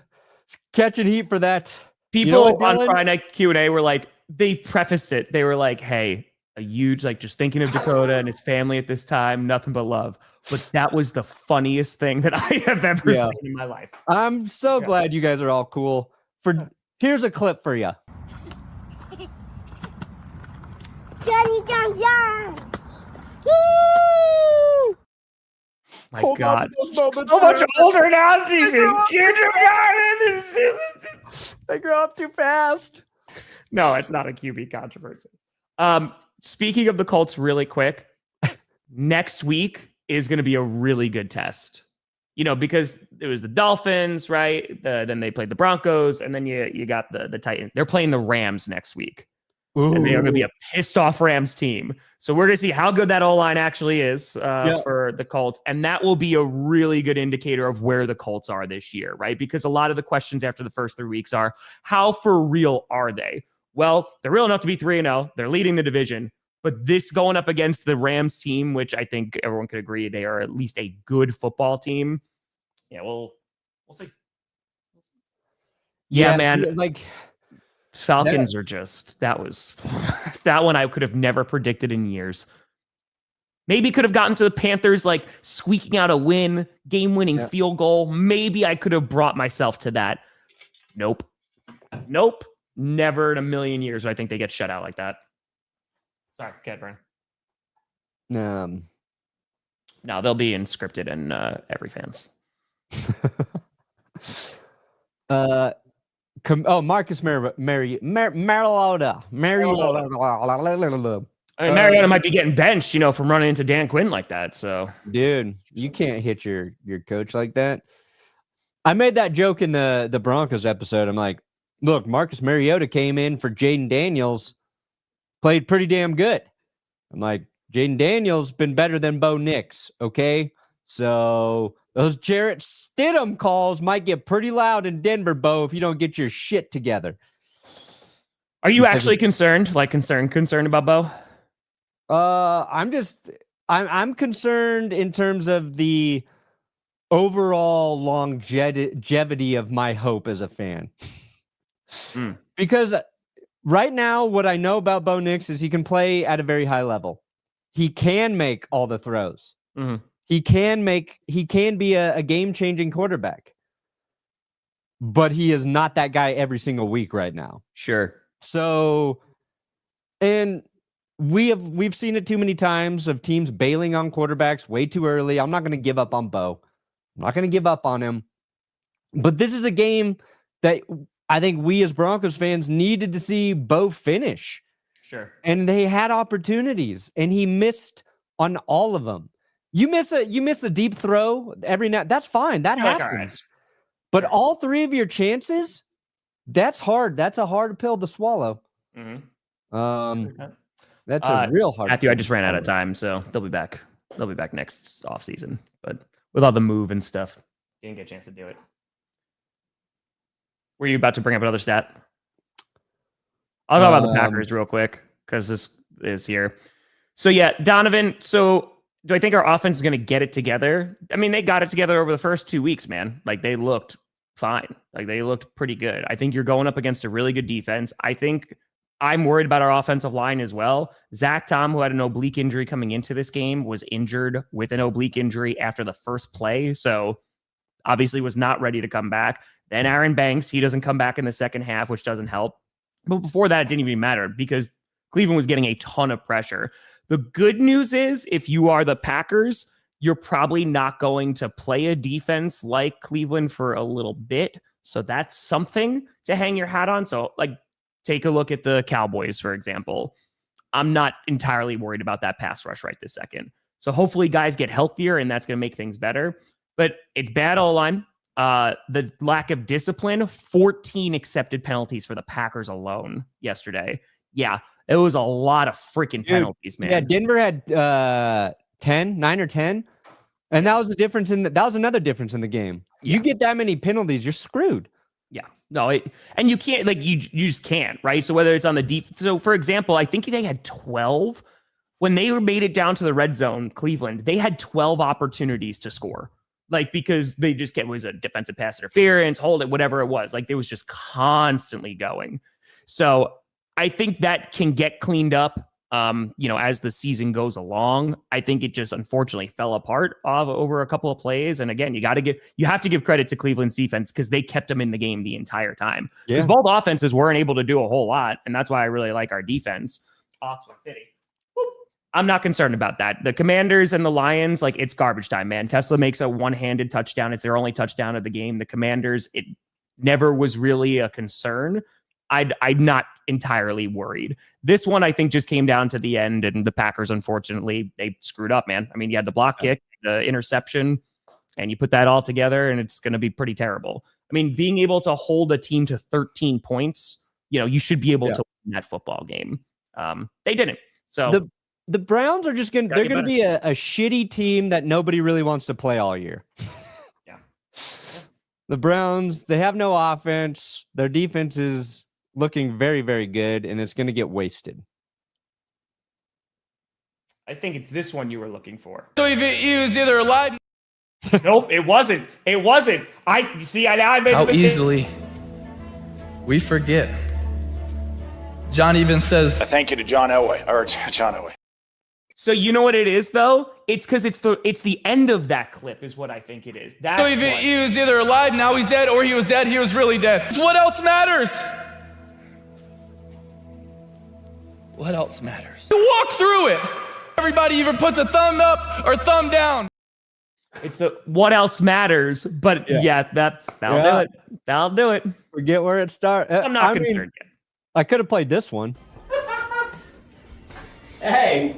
heat for that. People on Friday Night Q&A were like, they prefaced it. They were like, hey, a huge, like, just thinking of Dakota and his family at this time, nothing but love. But that was the funniest thing that I have ever seen in my life. I'm so glad you guys are all cool. Here's a clip for you. Johnny John John. Woo! My God. So much older now. She's in kindergarten. They grow up too fast. No, it's not a QB controversy. Speaking of the Colts really quick, next week is going to be a really good test. Because it was the Dolphins, right? Then they played the Broncos, and then you got the Titans. They're playing the Rams next week. Ooh. And they are going to be a pissed off Rams team. So we're going to see how good that O-line actually is for the Colts. And that will be a really good indicator of where the Colts are this year, right? Because a lot of the questions after the first 3 weeks are, how for real are they? Well, they're real enough to be 3-0. They're leading the division. But this going up against the Rams team, which I think everyone could agree they are at least a good football team, Yeah, we'll see. Yeah, man. Like Falcons are just that one I could have never predicted in years. Maybe could have gotten to the Panthers like squeaking out a win, game-winning field goal. Maybe I could have brought myself to that. Nope. Never in a million years do I think they get shut out like that. Sorry, go ahead, Brian. No, they'll be inscripted in every fans. Marcus Mariota. I mean, Mariota might be getting benched, from running into Dan Quinn like that. So, dude, you can't hit your coach like that. I made that joke in the Broncos episode. I'm like, look, Marcus Mariota came in for Jaden Daniels, played pretty damn good. I'm like, Jaden Daniels been better than Bo Nix, okay? So those Jarrett Stidham calls might get pretty loud in Denver, Bo, if you don't get your shit together. Are you actually concerned? Like concerned about Bo? I'm concerned in terms of the overall longevity of my hope as a fan. Because right now, what I know about Bo Nix is he can play at a very high level. He can make all the throws. Mm-hmm. He can be a game-changing quarterback. But he is not that guy every single week right now. Sure. So, and we've seen it too many times of teams bailing on quarterbacks way too early. I'm not going to give up on Bo. I'm not going to give up on him. But this is a game that I think we as Broncos fans needed to see Bo finish. Sure. And they had opportunities, and he missed on all of them. You miss a deep throw every now. That's fine. That happens. All right. But all three of your chances, that's hard. That's a hard pill to swallow. Mm-hmm. That's a real hard. Matthew, I just ran out of time, so they'll be back. They'll be back next offseason. But with all the move and stuff, didn't get a chance to do it. Were you about to bring up another stat? I'll talk about the Packers real quick because this is here. So yeah, Donovan. So do I think our offense is going to get it together? I mean, they got it together over the first 2 weeks, man. Like they looked fine. Like they looked pretty good. I think you're going up against a really good defense. I think I'm worried about our offensive line as well. Zach Tom, who had an oblique injury coming into this game, was injured with an oblique injury after the first play. So obviously was not ready to come back. Then Aaron Banks, he doesn't come back in the second half, which doesn't help. But before that, it didn't even matter because Cleveland was getting a ton of pressure. The good news is if you are the Packers, you're probably not going to play a defense like Cleveland for a little bit. So that's something to hang your hat on. So like take a look at the Cowboys, for example. I'm not entirely worried about that pass rush right this second. So hopefully guys get healthier and that's going to make things better. But it's bad O-line. The lack of discipline, 14 accepted penalties for the Packers alone yesterday. Yeah, it was a lot of freaking penalties, man. Yeah, Denver had 9 or 10. And that was the difference that was another difference in the game. Yeah. You get that many penalties, you're screwed. Yeah. No, and you can't, like, you just can't, right? So whether it's on the deep, so for example, I think they had 12 when they made it down to the red zone, Cleveland, they had 12 opportunities to score. Like, because they just was a defensive pass interference, hold it, whatever it was. Like, it was just constantly going. So I think that can get cleaned up, as the season goes along. I think it just unfortunately fell apart over a couple of plays. And again, you have to give credit to Cleveland's defense because they kept them in the game the entire time. Because both offenses weren't able to do a whole lot. And that's why I really like our defense. Oxford City. I'm not concerned about that. The Commanders and the Lions, like, it's garbage time, man. Tesla makes a one-handed touchdown. It's their only touchdown of the game. The Commanders, it never was really a concern. I'm not entirely worried. This one, I think, just came down to the end, and the Packers, unfortunately, they screwed up, man. I mean, you had the block kick, the interception, and you put that all together, and it's going to be pretty terrible. I mean, being able to hold a team to 13 points, you should be able to win that football game. They didn't. So the Browns are just going to be a shitty team that nobody really wants to play all year. Yeah. The Browns, they have no offense. Their defense is looking very, very good, and it's going to get wasted. I think it's this one you were looking for. So if he was either alive Nope, it wasn't. It wasn't. I made How the mistake. easily we forget. John even says, Thank you to John Elway. So you know what it is though? It's because it's the end of that clip is what I think it is. That's so he was either alive, now he's dead, or he was dead, he was really dead. What else matters? What else matters? You walk through it. Everybody either puts a thumb up or thumb down. It's the what else matters, but that'll do it. That'll do it. Forget where it starts. I'm not concerned yet. I could have played this one. Hey,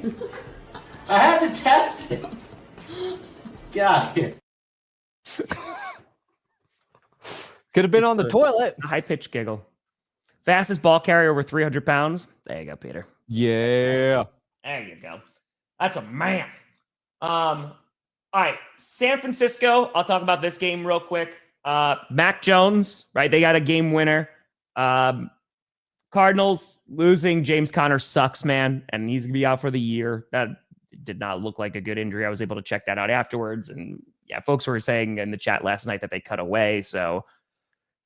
I had to test it. Get out of here. Could have been on the toilet. High pitch giggle. Fastest ball carrier over 300 pounds. There you go, Peter. Yeah. There you go. That's a man. All right, San Francisco. I'll talk about this game real quick. Mac Jones, right? They got a game winner. Cardinals losing. James Conner sucks, man, and he's gonna be out for the year. That did not look like a good injury. I was able to check that out afterwards, and yeah, folks were saying in the chat last night that they cut away, so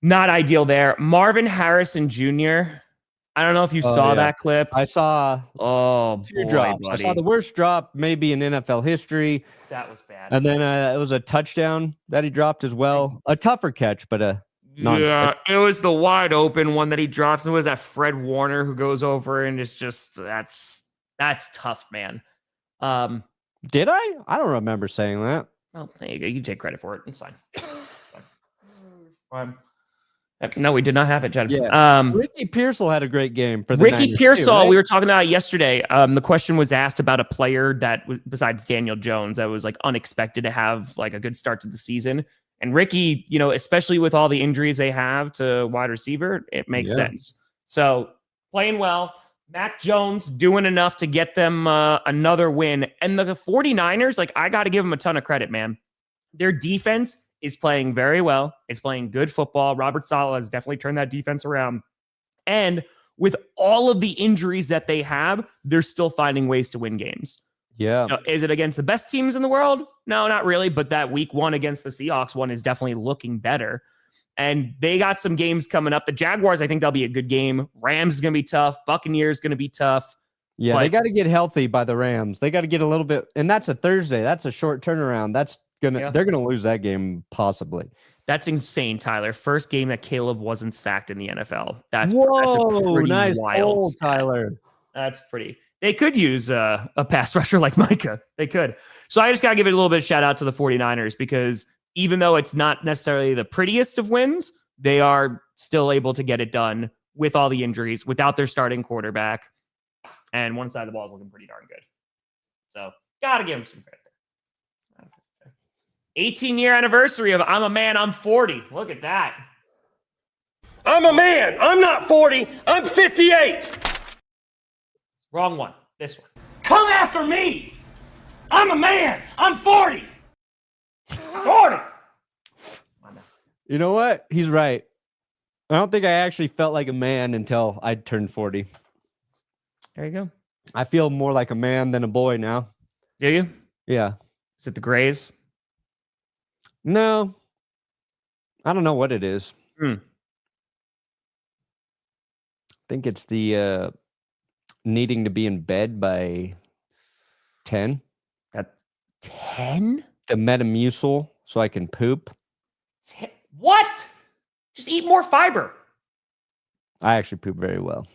not ideal there. Marvin Harrison Jr. I don't know if you saw that clip. I saw two drops. Buddy. I saw the worst drop maybe in NFL history. That was bad. And then it was a touchdown that he dropped as well. A tougher catch, but a it was the wide open one that he drops. And it was that Fred Warner who goes over and it's just that's tough, man. Did I? I don't remember saying that. Well, there you go. You take credit for it. It's fine. Fine. No, we did not have it, Jen. Yeah. Ricky Pearsall had a great game for the Ricky Niners Pearsall. too, right? We were talking about it yesterday. The question was asked about a player that was besides Daniel Jones that was like unexpected to have like a good start to the season. And Ricky, you know, especially with all the injuries they have to wide receiver, it makes sense. So playing well. Mac Jones doing enough to get them another win. And the 49ers, like, I got to give them a ton of credit, man. Their defense is playing very well. It's playing good football. Robert Saleh has definitely turned that defense around. And with all of the injuries that they have, they're still finding ways to win games. Yeah. Now, is it against the best teams in the world? No, not really. But that week one against the Seahawks one is definitely looking better. And they got some games coming up. The Jaguars, I think that'll be a good game. Rams is going to be tough. Buccaneers going to be tough. Yeah, they got to get healthy by the Rams. They got to get a little bit, and that's a Thursday. That's a short turnaround. They're gonna lose that game possibly. That's insane, Tyler. First game that Caleb wasn't sacked in the NFL. That's a pretty nice wild pull, stat. Tyler. That's pretty. They could use a pass rusher like Micah. They could. So I just got to give it a little bit of shout out to the 49ers because even though it's not necessarily the prettiest of wins, they are still able to get it done with all the injuries, without their starting quarterback. And one side of the ball is looking pretty darn good. So got to give them some credit. 18-year anniversary of I'm a Man, I'm 40. Look at that. I'm a man. I'm not 40. I'm 58. Wrong one. This one. Come after me. I'm a man. I'm 40. 40. You know what? He's right. I don't think I actually felt like a man until I turned 40. There you go. I feel more like a man than a boy now. Do you? Yeah. Is it the Grays? No. I don't know what it is. I think it's the needing to be in bed by 10. At 10? The Metamucil so I can poop. What? Just eat more fiber. I actually poop very well.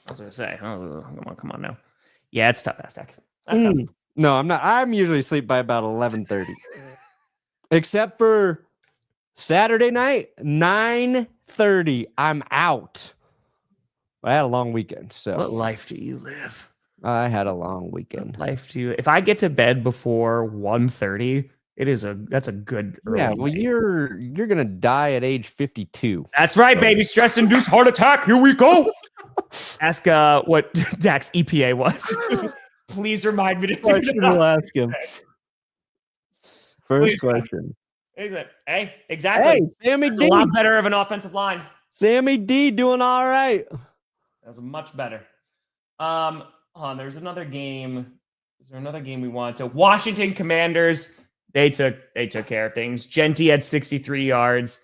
I was going to say, come on now. Yeah, it's tough, Aztec. That's tough. No, I'm not. I'm usually asleep by about 11:30. Except for Saturday night, 9:30. I'm out. I had a long weekend. So What life do you live? I had a long weekend. Life do you? If I get to bed before 1:30, that's a good early Yeah, well, night. you're gonna die at age 52. That's right, baby. Stress-induced heart attack. Here we go. Ask what Dak's EPA was. Please remind me to do that. We'll ask him. First Please. question. Is it? Hey, exactly. Hey, Sammy That's D. a lot better of an offensive line. Sammy D doing all right. That's much better. There's another game. Is there another game we wanted to? Washington Commanders. They took care of things. Genty had 63 yards.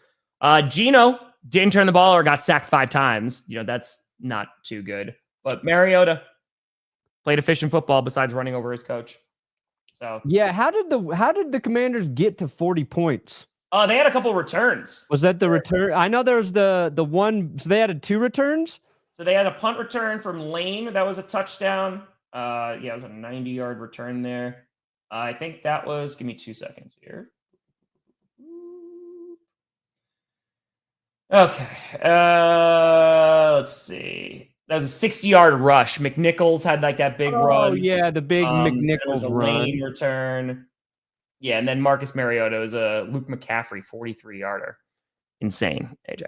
Gino didn't turn the ball or got sacked 5 times. That's not too good. But Mariota played efficient football besides running over his coach. So yeah, how did the Commanders get to 40 points? They had a couple returns. Was that the return? I know there was the one. So they had 2 returns. So they had a punt return from Lane that was a touchdown. It was a 90-yard return there. I think that was. Give me 2 seconds here. Okay. Let's see. That was a 60-yard rush. McNichols had like that big run. Oh yeah, the big McNichols run. Lane return. Yeah, and then Marcus Mariota was a Luke McCaffrey 43-yarder. Insane, AJ.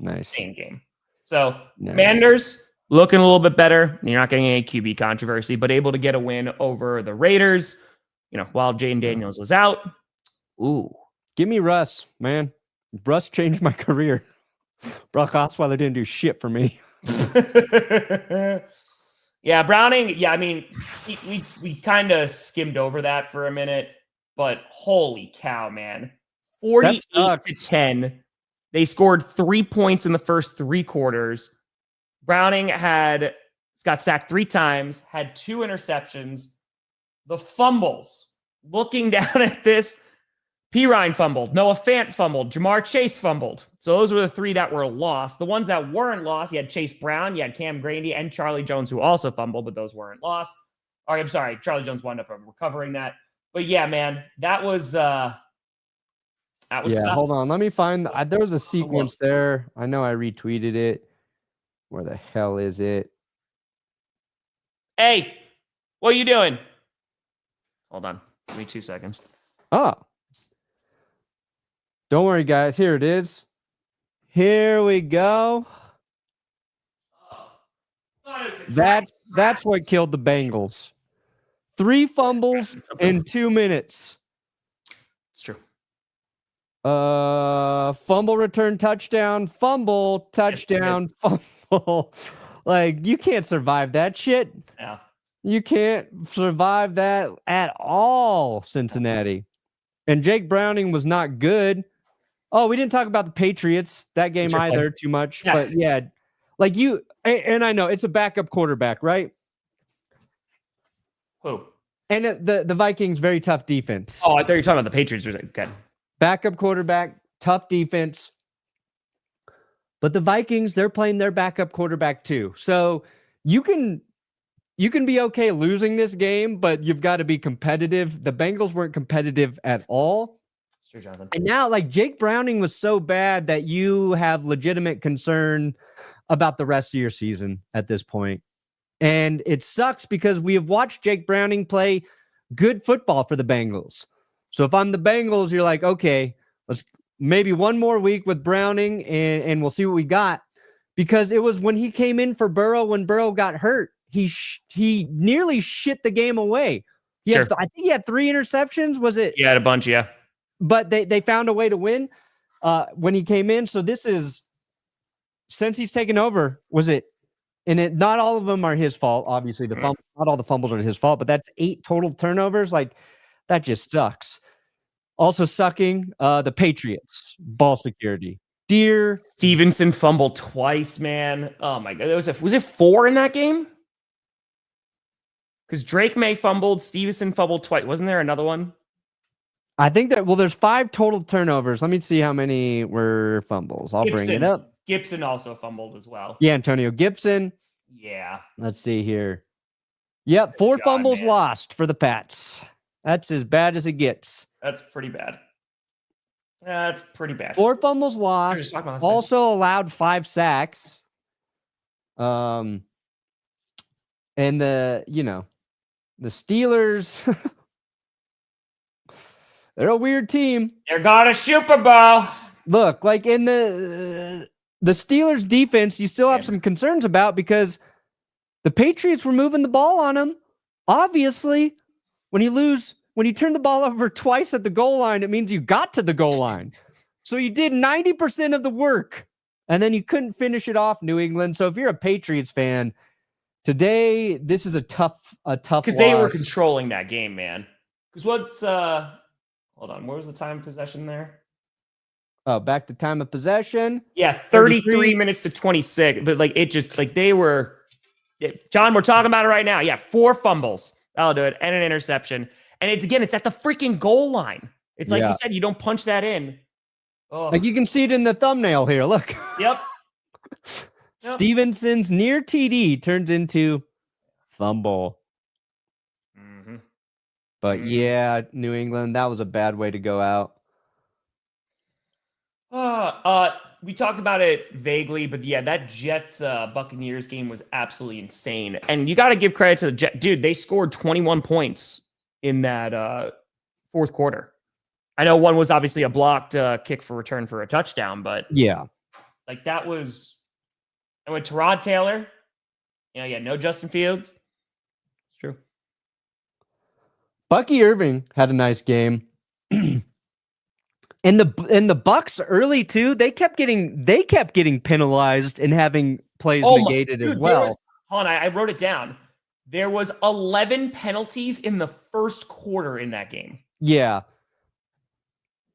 Nice. Insane game. So Nice. Commanders looking a little bit better. You're not getting any QB controversy, but able to get a win over the Raiders. While Jaden Daniels was out. Ooh. Give me Russ, man. Russ changed my career. Brock Osweiler didn't do shit for me. Yeah, Browning. Yeah, I mean, we kind of skimmed over that for a minute, but holy cow, man. 48-10. They scored 3 points in the first 3 quarters. Browning got sacked 3 times, had 2 interceptions. The fumbles. Looking down at this, Pirine fumbled. Noah Fant fumbled. Jamar Chase fumbled. So those were the 3 that were lost. The ones that weren't lost, you had Chase Brown, you had Cam Grady, and Charlie Jones, who also fumbled, but those weren't lost. All right, I'm sorry. Charlie Jones wound up recovering that. But yeah, man, that was tough. Hold on. Let me find. There was a sequence there. I know I retweeted it. Where the hell is it? Hey, what are you doing? Hold on. Give me 2 seconds. Oh. Don't worry, guys. Here it is. Here we go. That's what killed the Bengals. 3 fumbles in 2 minutes. It's true. Fumble return touchdown, fumble touchdown, fumble. Like, you can't survive that shit. Yeah. You can't survive that at all, Cincinnati. And Jake Browning was not good. Oh, we didn't talk about the Patriots that game either too much. Yes. But yeah, like and I know it's a backup quarterback, right? Who? And the Vikings, very tough defense. Oh, I thought you were talking about the Patriots. Okay. Backup quarterback, tough defense. But the Vikings, they're playing their backup quarterback too. So you can be okay losing this game, but you've got to be competitive. The Bengals weren't competitive at all. Sure, Jonathan. And now, like, Jake Browning was so bad that you have legitimate concern about the rest of your season at this point. And it sucks because we have watched Jake Browning play good football for the Bengals. So if I'm the Bengals, you're like, okay, let's maybe one more week with Browning and we'll see what we got. Because it was when he came in for Burrow, when Burrow got hurt, he nearly shit the game away. I think he had 3 interceptions. Was it? He had a bunch, yeah. But they found a way to win when he came in. So this is, since he's taken over, not all of them are his fault. Obviously, not all the fumbles are his fault, but that's 8 total turnovers. Like, that just sucks. Also sucking, the Patriots, ball security. Dear Stevenson fumbled twice, man. Oh my God. Was it 4 in that game? Because Drake May fumbled, Stevenson fumbled twice. Wasn't there another one? I think there's 5 total turnovers. Let me see how many were fumbles. I'll bring it up. Gibson also fumbled as well. Yeah, Antonio Gibson. Yeah. Let's see here. Yep, 4 fumbles lost for the Pats. That's as bad as it gets. That's pretty bad. That's pretty bad. 4 fumbles lost. Also allowed 5 sacks. And the Steelers, they're a weird team. They're got a Super Bowl. Look, like in the Steelers defense, you still have some concerns about because the Patriots were moving the ball on them. Obviously, when you turn the ball over twice at the goal line, it means you got to the goal line. So you did 90% of the work, and then you couldn't finish it off, New England. So if you're a Patriots fan, today this is a tough because they were controlling that game, man. Because Hold on. What was the time of possession there? Oh, back to time of possession. Yeah, 33 minutes to 26. But like it just like they were. Yeah, John, we're talking about it right now. Yeah, 4 fumbles. That'll do it, and an interception. And it's at the freaking goal line. It's like you said, you don't punch that in. Oh. Like you can see it in the thumbnail here. Look. Yep. Stevenson's near TD turns into fumble. Mm-hmm. But yeah, New England, that was a bad way to go out. We talked about it vaguely, but yeah, that Jets Buccaneers game was absolutely insane. And you got to give credit to the Jets. Dude, they scored 21 points in that fourth quarter. I know one was obviously a blocked kick for return for a touchdown, but yeah, like that was. And with Tyrod Taylor, no Justin Fields. It's true. Bucky Irving had a nice game. And the Bucks early too, they kept getting penalized and having plays negated as well. Hold on, I wrote it down. There was 11 penalties in the first quarter in that game. Yeah.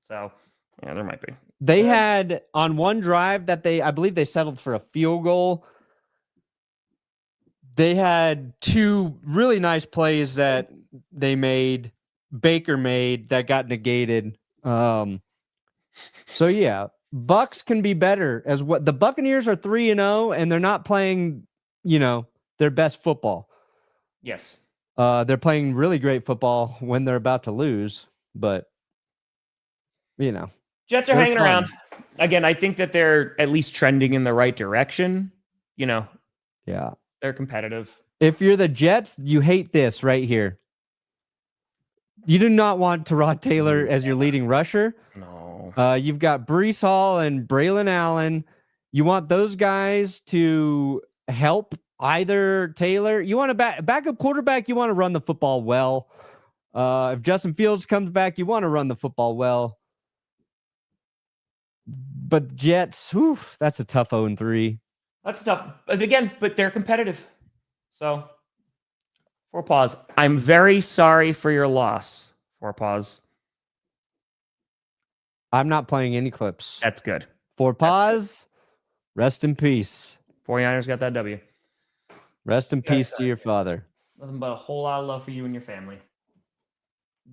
So, yeah, there might be. They had on one drive that I believe they settled for a field goal. They had 2 really nice plays that Baker made that got negated. So yeah, Bucks can be better as what the Buccaneers are 3-0 and they're not playing, their best football. Yes. They're playing really great football when they're about to lose, but Jets are hanging around. Again, I think that they're at least trending in the right direction. Yeah. They're competitive. If you're the Jets, you hate this right here. You do not want Tyrod Taylor as your leading rusher. No. You've got Breece Hall and Braylon Allen. You want those guys to help either Taylor. You want a backup quarterback. You want to run the football well. If Justin Fields comes back, you want to run the football well. But Jets, that's a tough 0-3. That's tough. But they're competitive. So, 4 pause. I'm very sorry for your loss. 4 pause. I'm not playing any clips. That's good. 4 pause. Rest in peace. 49ers got that W. Rest in peace to your father. Nothing but a whole lot of love for you and your family.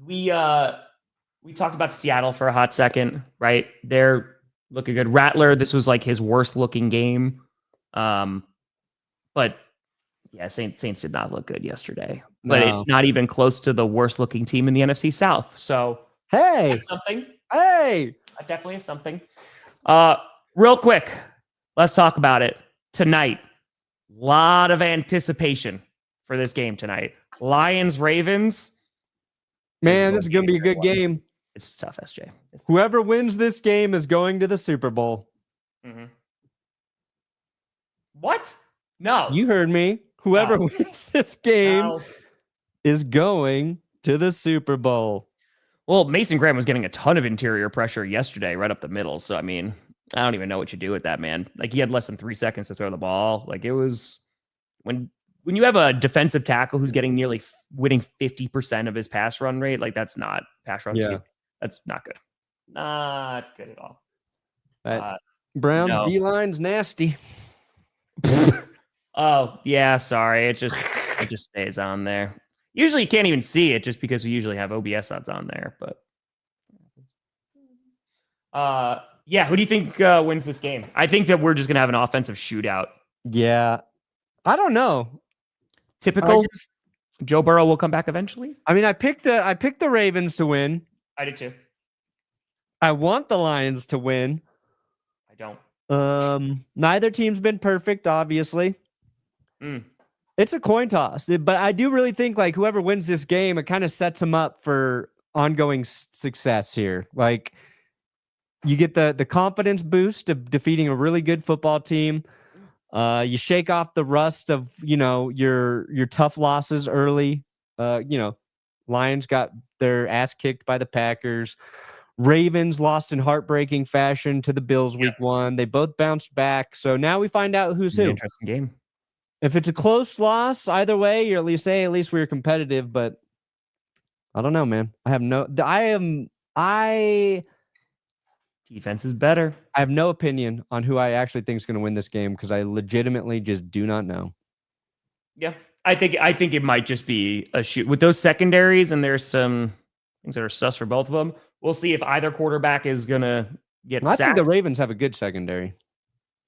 We talked about Seattle for a hot second, right? They're looking good. Rattler, this was like his worst looking game. But yeah, Saints did not look good yesterday. But it's not even close to the worst looking team in the NFC South. So hey, that's something. Hey, that definitely is something. Real quick, let's talk about it tonight. A lot of anticipation for this game tonight. Lions, Ravens. Man, this is going to be a good game. It's tough, SJ. Whoever wins this game is going to the Super Bowl. Mm-hmm. What? No. You heard me. Whoever wins this game is going to the Super Bowl. Well, Mason Graham was getting a ton of interior pressure yesterday, right up the middle. So, I mean, I don't even know what you do with that, man. Like, he had less than 3 seconds to throw the ball. Like, it was when you have a defensive tackle who's getting nearly winning 50% of his pass run rate, like, that's not pass run. Yeah. That's not good. Not good at all. Browns D-line's nasty. Oh, yeah, sorry. It just stays on there. Usually you can't even see it just because we usually have OBS odds on there. But yeah, who do you think wins this game? I think that we're just going to have an offensive shootout. Yeah. I don't know. Typical. Joe Burrow will come back eventually. I mean, I picked the Ravens to win. I did too. I want the Lions to win. I don't. Neither team's been perfect, obviously. It's a coin toss, but I do really think like whoever wins this game, it kind of sets them up for ongoing success here. Like you get the confidence boost of defeating a really good football team. You shake off the rust of, your tough losses early. Lions got their ass kicked by the Packers. Ravens lost in heartbreaking fashion to the Bills week 1. They both bounced back. So now we find out who's who. Interesting game. If it's a close loss, either way, you're at least we were competitive, but I don't know, man. I Defense is better. I have no opinion on who I actually think is going to win this game because I legitimately just do not know. Yeah. I think it might just be a shoot with those secondaries, and there's some things that are sus for both of them. We'll see if either quarterback is gonna get I sacked. think the Ravens have a good secondary.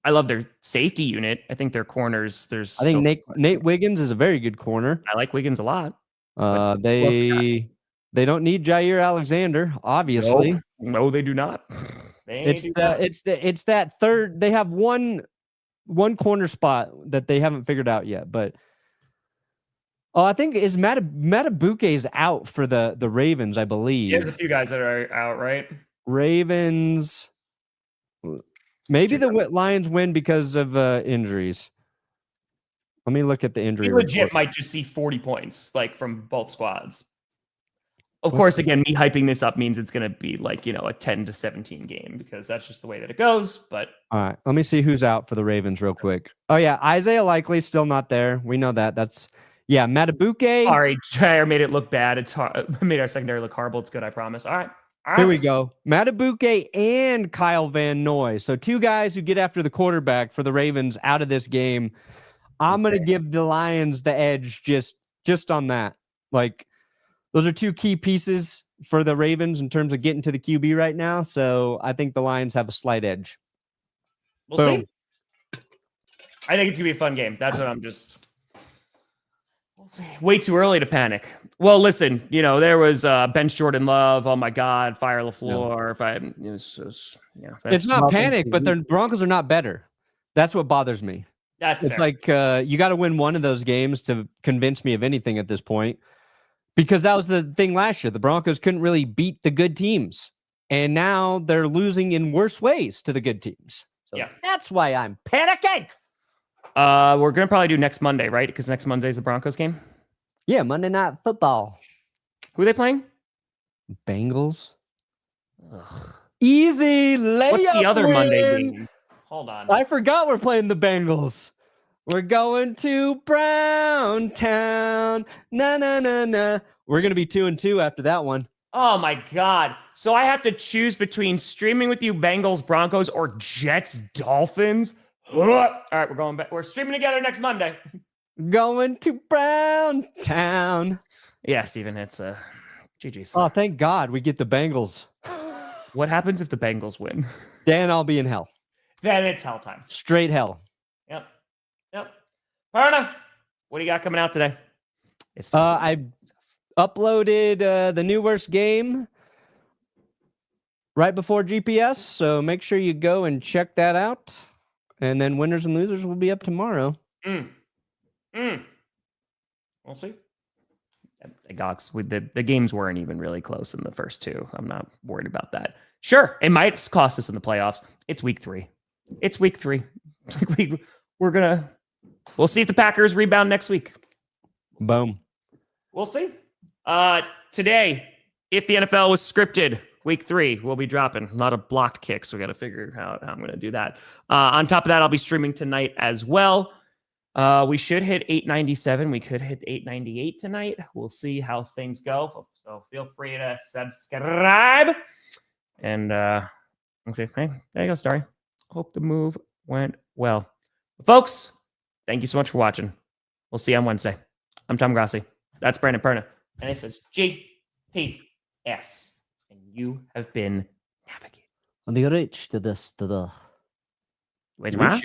I love their safety unit. I think their corners. I think Nate Wiggins is a very good corner. I like Wiggins a lot. They don't need Jair Alexander, obviously. No, they do not. It's that third. They have one corner spot that they haven't figured out yet, but. Oh, I think is Matabuke is out for the Ravens, I believe. There's a few guys that are out, right? Ravens. Maybe the Lions win because of injuries. Let me look at the injury. We legit report. might just see 40 points, like from both squads. Of course, again, me hyping this up means it's going to be like, a 10-17 game because that's just the way that it goes. But all right, let me see who's out for the Ravens real quick. Oh yeah, Isaiah Likely's still not there. We know that. Yeah, Matabuke. Sorry, Jair made it look bad. It's hard. Made our secondary look horrible. It's good, I promise. All right. Here we go. Matabuke and Kyle Van Noy. So 2 guys who get after the quarterback for the Ravens out of this game. I'm going to give the Lions the edge just on that. Like, those are 2 key pieces for the Ravens in terms of getting to the QB right now. So I think the Lions have a slight edge. We'll see. I think it's going to be a fun game. That's what I'm just... Way too early to panic. Well, listen, there was bench Jordan Love. Oh my God, fire LaFleur. It's not panic, but the Broncos are not better. That's what bothers me. It's fair. like you got to win one of those games to convince me of anything at this point, because that was the thing last year. The Broncos couldn't really beat the good teams, and now they're losing in worse ways to the good teams. So that's why I'm panicking. We're gonna probably do next Monday, right? Because next Monday is the Broncos game. Yeah, Monday Night Football. Who are they playing? Bengals. Ugh. Easy layup. What's the other win. Monday game? Hold on. I forgot we're playing the Bengals. We're going to Brown Town. Na na na na. We're gonna be 2-2 after that one. Oh my God! So I have to choose between streaming with you Bengals Broncos or Jets Dolphins. All right, we're going back. We're streaming together next Monday. Going to Brown Town. Yeah, Steven, it's GG's. Oh, thank God we get the Bengals. What happens if the Bengals win? Then I'll be in hell. Then it's hell time. Straight hell. Yep. Perna, what do you got coming out today? I uploaded the new worst game right before GPS, so make sure you go and check that out. And then winners and losers will be up tomorrow. We'll see. Gox, the games weren't even really close in the first 2. I'm not worried about that. Sure, it might cost us in the playoffs. It's week 3. We'll see if the Packers rebound next week. Boom. We'll see. Today, if the NFL was scripted, week 3, we'll be dropping a lot of blocked kicks. We got to figure out how I'm going to do that. On top of that, I'll be streaming tonight as well. We should hit 897. We could hit 898 tonight. We'll see how things go. So feel free to subscribe. And okay, hey, there you go, Starry. Hope the move went well. But folks, thank you so much for watching. We'll see you on Wednesday. I'm Tom Grossi. That's Brandon Perna. And it says GPS. And you have been navigated. On the reach to this, to the. Wait, what?